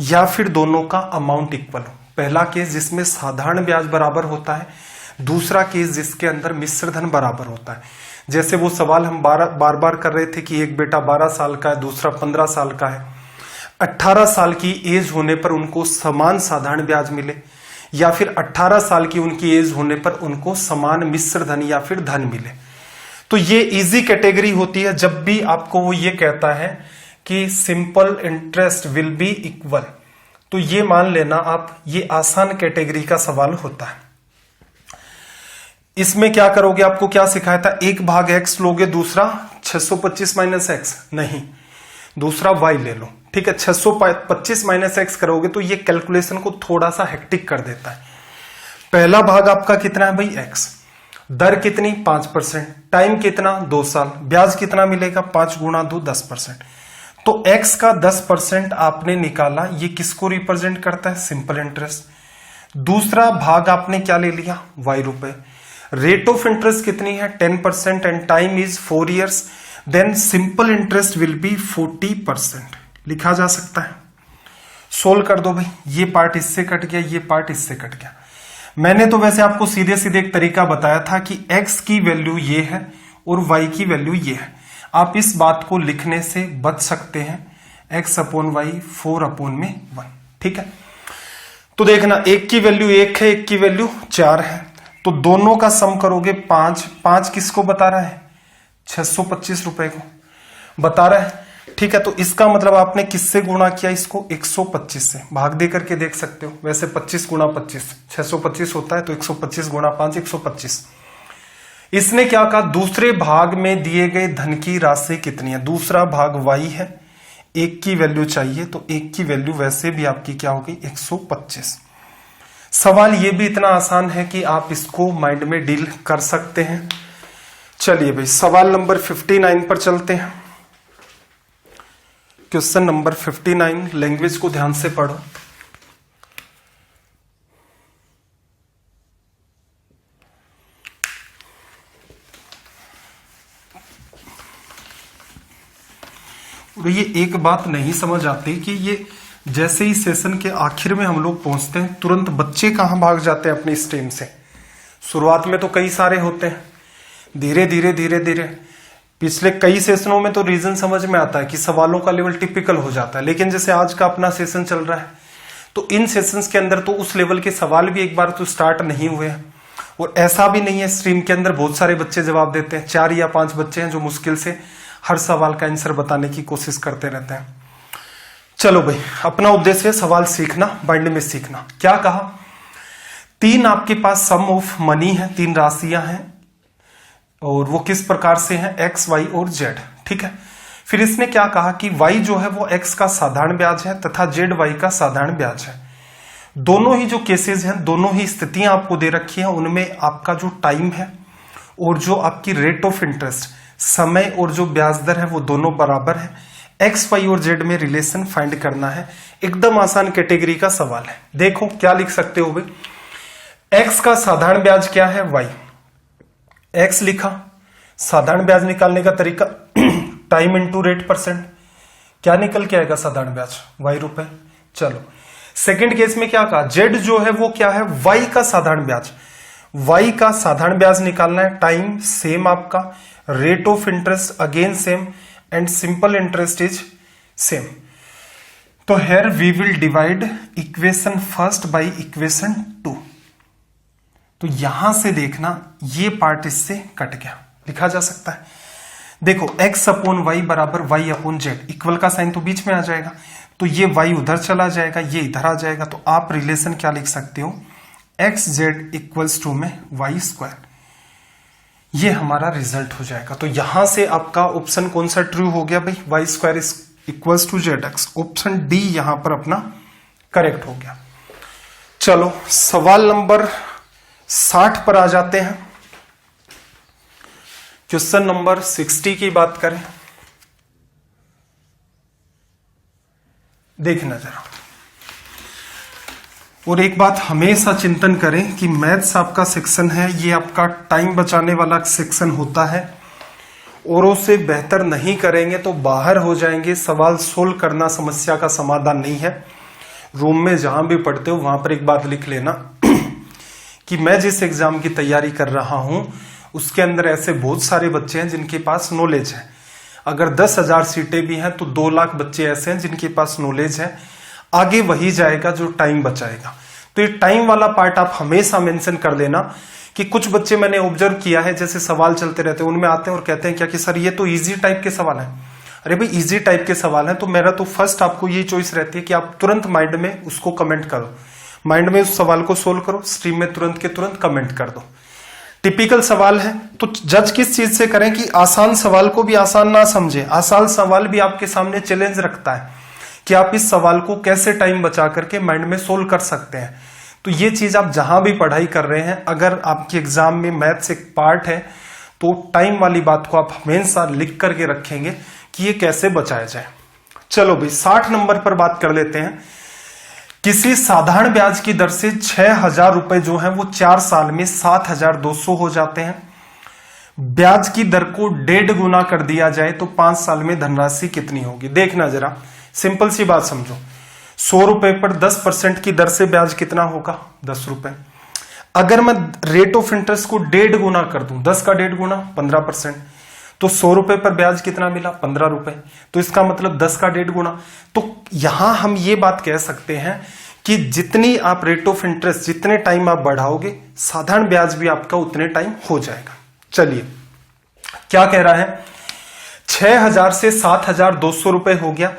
या फिर दोनों का अमाउंट इक्वल हो। पहला केस जिसमें साधारण ब्याज बराबर होता है, दूसरा केस जिसके अंदर मिश्र धन बराबर होता है। जैसे वो सवाल हम बार बार कर रहे थे कि एक बेटा 12 साल का है, दूसरा 15 साल का है, 18 साल की एज होने पर उनको समान साधारण ब्याज मिले, या फिर 18 साल की उनकी एज होने पर उनको समान मिश्र धन या फिर धन मिले। तो ये इजी कैटेगरी होती है जब भी आपको वो ये कहता है कि simple interest will B equal, तो ये मान लेना आप, ये आसान कैटेगरी का सवाल होता है। इसमें क्या करोगे, आपको क्या सिखाया था, एक भाग x लोगे, दूसरा 625 माइनस एक्स, नहीं दूसरा y ले लो, ठीक है। 625 माइनस एक्स करोगे तो ये कैलकुलेशन को थोड़ा सा हेक्टिक कर देता है। पहला भाग आपका कितना है भाई x, दर कितनी 5%, टाइम कितना 2 साल, ब्याज कितना मिलेगा 5 गुणा 2 10%। तो x का 10% आपने निकाला, ये किसको रिप्रेजेंट करता है, सिंपल इंटरेस्ट। दूसरा भाग आपने क्या ले लिया, y रुपए। रेट ऑफ इंटरेस्ट कितनी है 10% and time is 4 years, then simple interest will be 40%, लिखा जा सकता है। सोल्व कर दो भाई, ये पार्ट इससे कट गया, ये पार्ट इससे कट गया। मैंने तो वैसे आपको सीधे सीधे एक तरीका बताया था कि x की वैल्यू ये है और y की वैल्यू ये है। आप इस बात को लिखने से बच सकते हैं, x अपॉन वाई 4/1, ठीक है। तो देखना, एक की वैल्यू 1 है, एक की वैल्यू 4 है, तो दोनों का सम करोगे 5 किसको बता रहा है, 625 रुपए को बता रहा है, ठीक है। तो इसका मतलब आपने किससे गुणा किया, इसको 125 से। भाग दे करके देख सकते हो, वैसे 25 गुणा 25 625 होता है, तो 125 गुणा 5 125। इसने क्या कहा, दूसरे भाग में दिए गए धन की राशि कितनी है, दूसरा भाग y है, 1 की वैल्यू चाहिए, तो 1 की वैल्यू वैसे भी आपकी क्या होगी 125। सवाल ये भी इतना आसान है कि आप इसको माइंड में डील कर सकते हैं। चलिए भाई सवाल नंबर 59 पर चलते हैं। क्वेश्चन नंबर 59, लैंग्वेज को ध्यान से पढ़ो। ये एक बात नहीं समझ आती कि ये जैसे ही सेशन के आखिर में हम लोग पहुंचते हैं, तुरंत बच्चे कहां भाग जाते हैं अपनी स्ट्रीम से। शुरुआत में तो कई सारे होते हैं, धीरे धीरे पिछले कई सेशनों में तो रीजन समझ में आता है कि सवालों का लेवल टिपिकल हो जाता है, लेकिन जैसे आज का अपना सेशन चल रहा है, तो इन सेशंस के अंदर तो उस लेवल के सवाल भी एक बार तो स्टार्ट नहीं हुए हैं। और ऐसा भी नहीं है स्ट्रीम के अंदर बहुत सारे बच्चे जवाब देते हैं, 4 या 5 बच्चे हैं जो मुश्किल से हर सवाल का आंसर बताने की कोशिश करते रहते हैं। चलो भाई, अपना उद्देश्य है सवाल सीखना, बाइंड में सीखना। क्या कहा, 3 आपके पास सम ऑफ मनी है, 3 राशियां हैं, और वो किस प्रकार से हैं, x, y और z, ठीक है। फिर इसने क्या कहा कि y जो है वो x का साधारण ब्याज है तथा z y का साधारण ब्याज है। दोनों ही जो केसेस हैं, दोनों ही स्थितियां आपको दे रखी हैं, उनमें आपका जो टाइम है और जो आपकी रेट ऑफ इंटरेस्ट, समय और जो ब्याज दर है, वो दोनों बराबर है। एक्स, वाई और जेड में रिलेशन फाइंड करना है। एकदम आसान कैटेगरी का सवाल है। देखो क्या लिख सकते हो भाई, एक्स का साधारण ब्याज क्या है, वाई। एक्स लिखा, साधारण ब्याज निकालने का तरीका टाइम इंटू रेट परसेंट, क्या निकल के आएगा साधारण ब्याज, वाई रुपए। चलो सेकंड केस में क्या कहा, जेड जो है वो क्या है, वाई का साधारण ब्याज। वाई का साधारण ब्याज निकालना है, टाइम सेम आपका, rate of interest again same, and simple interest is same. तो here we will divide equation first by equation 2। तो यहां से देखना ये पार्ट इससे कट गया, लिखा जा सकता है। देखो x अपॉन वाई बराबर y अपॉन जेड, इक्वल का साइन तो बीच में आ जाएगा, तो ये y उधर चला जाएगा, ये इधर आ जाएगा। तो आप रिलेशन क्या लिख सकते हो, एक्स जेड इक्वल्स टू में वाई स्क्वायर। ये हमारा रिजल्ट हो जाएगा। तो यहां से आपका ऑप्शन कौन सा ट्रू हो गया भाई, Y square equals to Z X. Option D यहां पर अपना करेक्ट हो गया। चलो सवाल नंबर 60 पर आ जाते हैं। क्वेश्चन नंबर 60 की बात करें, देखना जरा। और एक बात हमेशा चिंतन करें कि मैथ्स आपका सेक्शन है, ये आपका टाइम बचाने वाला सेक्शन होता है। औरों से बेहतर नहीं करेंगे तो बाहर हो जाएंगे। सवाल सोल्व करना समस्या का समाधान नहीं है। रूम में जहां भी पढ़ते हो वहां पर एक बात लिख लेना कि मैं जिस एग्जाम की तैयारी कर रहा हूं उसके अंदर ऐसे बहुत सारे बच्चे हैं जिनके पास नॉलेज है। अगर 10,000 सीटें भी हैं तो 2 लाख बच्चे ऐसे हैं जिनके पास नॉलेज है। आगे वही जाएगा जो टाइम बचाएगा। तो ये टाइम वाला पार्ट आप हमेशा मेंशन कर लेना कि कुछ बच्चे मैंने ऑब्जर्व किया है, जैसे सवाल चलते रहते हैं उनमें आते हैं और कहते हैं क्या कि सर ये तो इजी टाइप के सवाल है। अरे भाई इजी टाइप के सवाल है तो मेरा तो फर्स्ट आपको ये चॉइस रहती है कि आप तुरंत माइंड में उसको कमेंट करो, माइंड में उस सवाल को सोल्व करो, स्ट्रीम में तुरंत के तुरंत कमेंट कर दो। टिपिकल सवाल है तो जज किस चीज से करें कि आसान सवाल को भी आसान ना समझे। आसान सवाल भी आपके सामने चैलेंज रखता है कि आप इस सवाल को कैसे टाइम बचा करके माइंड में सोल्व कर सकते हैं। तो ये चीज आप जहां भी पढ़ाई कर रहे हैं, अगर आपके एग्जाम में मैथ्स एक पार्ट है तो टाइम वाली बात को आप हमेशा लिख करके रखेंगे कि ये कैसे बचाया जाए। चलो भाई 60 नंबर पर बात कर लेते हैं। किसी साधारण ब्याज की दर से 6,000 रुपए जो है वो 4 साल में 7,200 हो जाते हैं। ब्याज की दर को 1.5 गुना कर दिया जाए तो 5 साल में धनराशि कितनी होगी। देखना जरा, सिंपल सी बात समझो। 100 रुपए पर 10% की दर से ब्याज कितना होगा, 10 रुपए। अगर मैं रेट ऑफ इंटरेस्ट को 1.5 गुना कर दूं, 10 का 1.5 गुना 15%, तो 100 रुपए पर ब्याज कितना मिला, 15 रुपए। तो इसका मतलब 10 का 1.5 गुना। तो यहां हम ये बात कह सकते हैं कि जितनी आप रेट ऑफ इंटरेस्ट, जितने टाइम आप बढ़ाओगे, साधारण ब्याज भी आपका उतने टाइम हो जाएगा। चलिए क्या कह रहा है, 6,000 से 7,200 रुपए हो गया।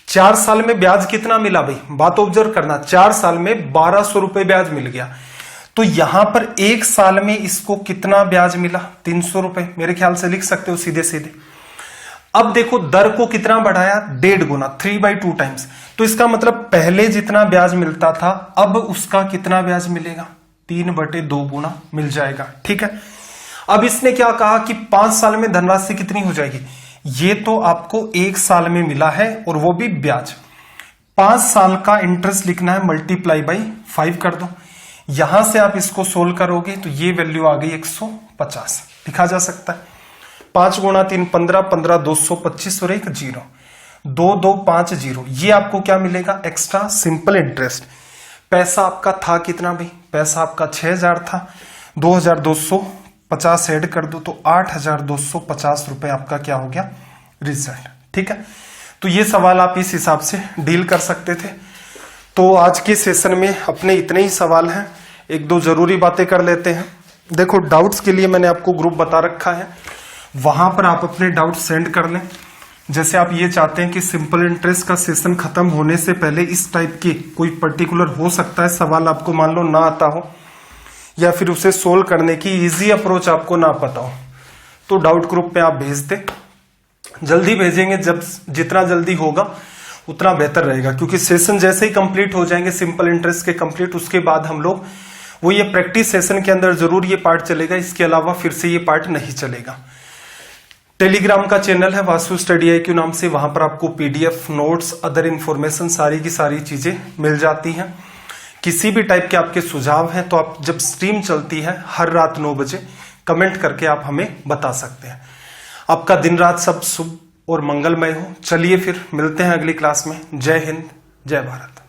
4 साल में ब्याज कितना मिला भाई, बात ऑब्जर्व करना। 4 साल में 1,200 रुपए ब्याज मिल गया। तो यहां पर 1 साल में इसको कितना ब्याज मिला, 300 रुपए। मेरे ख्याल से लिख सकते हो सीधे सीधे। अब देखो दर को कितना बढ़ाया, 1.5 गुना, 3/2 टाइम्स। तो इसका मतलब पहले जितना ब्याज मिलता था अब उसका कितना ब्याज मिलेगा, 3/2 गुना मिल जाएगा। ठीक है। अब इसने क्या कहा कि 5 साल में धनराशि कितनी हो जाएगी। ये तो आपको 1 साल में मिला है और वो भी ब्याज। 5 साल का इंटरेस्ट लिखना है, मल्टीप्लाई बाई 5 कर दो। यहां से आप इसको सोल्व करोगे तो ये वैल्यू आ गई 150। लिखा जा सकता है 5 गुणा 3 15, 15 225 और 1 0, 2 2 5 0। ये आपको क्या मिलेगा, एक्स्ट्रा सिंपल इंटरेस्ट। पैसा आपका था कितना भाई, पैसा आपका 6,000 था, 2,250 ऐड कर दो तो 8,250 रुपए आपका क्या हो गया, रिजल्ट। ठीक है। तो ये सवाल आप इस हिसाब से डील कर सकते थे। तो आज के सेशन में अपने इतने ही सवाल हैं। 1-2 जरूरी बातें कर लेते हैं। देखो डाउट्स के लिए मैंने आपको ग्रुप बता रखा है, वहां पर आप अपने डाउट सेंड कर लें। जैसे आप ये चाहते हैं कि सिंपल इंटरेस्ट का सेशन खत्म होने से पहले इस टाइप के कोई पर्टिकुलर हो सकता है सवाल आपको मान लो ना आता हो, या फिर उसे सोल्व करने की इजी अप्रोच आपको ना पता हो, तो डाउट ग्रुप पे आप भेज दें। जल्दी भेजेंगे, जब जितना जल्दी होगा उतना बेहतर रहेगा, क्योंकि सेशन जैसे ही कंप्लीट हो जाएंगे सिंपल इंटरेस्ट के कंप्लीट, उसके बाद हम लोग वो ये प्रैक्टिस सेशन के अंदर जरूर ये पार्ट चलेगा, इसके अलावा फिर से ये पार्ट नहीं चलेगा। टेलीग्राम का चैनल है वासु स्टडी IQ नाम से, वहां पर आपको PDF नोट्स, अदर इंफॉर्मेशन सारी की सारी चीजें मिल जाती हैं। किसी भी टाइप के आपके सुझाव हैं तो आप जब स्ट्रीम चलती है हर रात 9 बजे कमेंट करके आप हमें बता सकते हैं। आपका दिन रात सब शुभ और मंगलमय हो। चलिए फिर मिलते हैं अगली क्लास में। जय हिंद, जय भारत।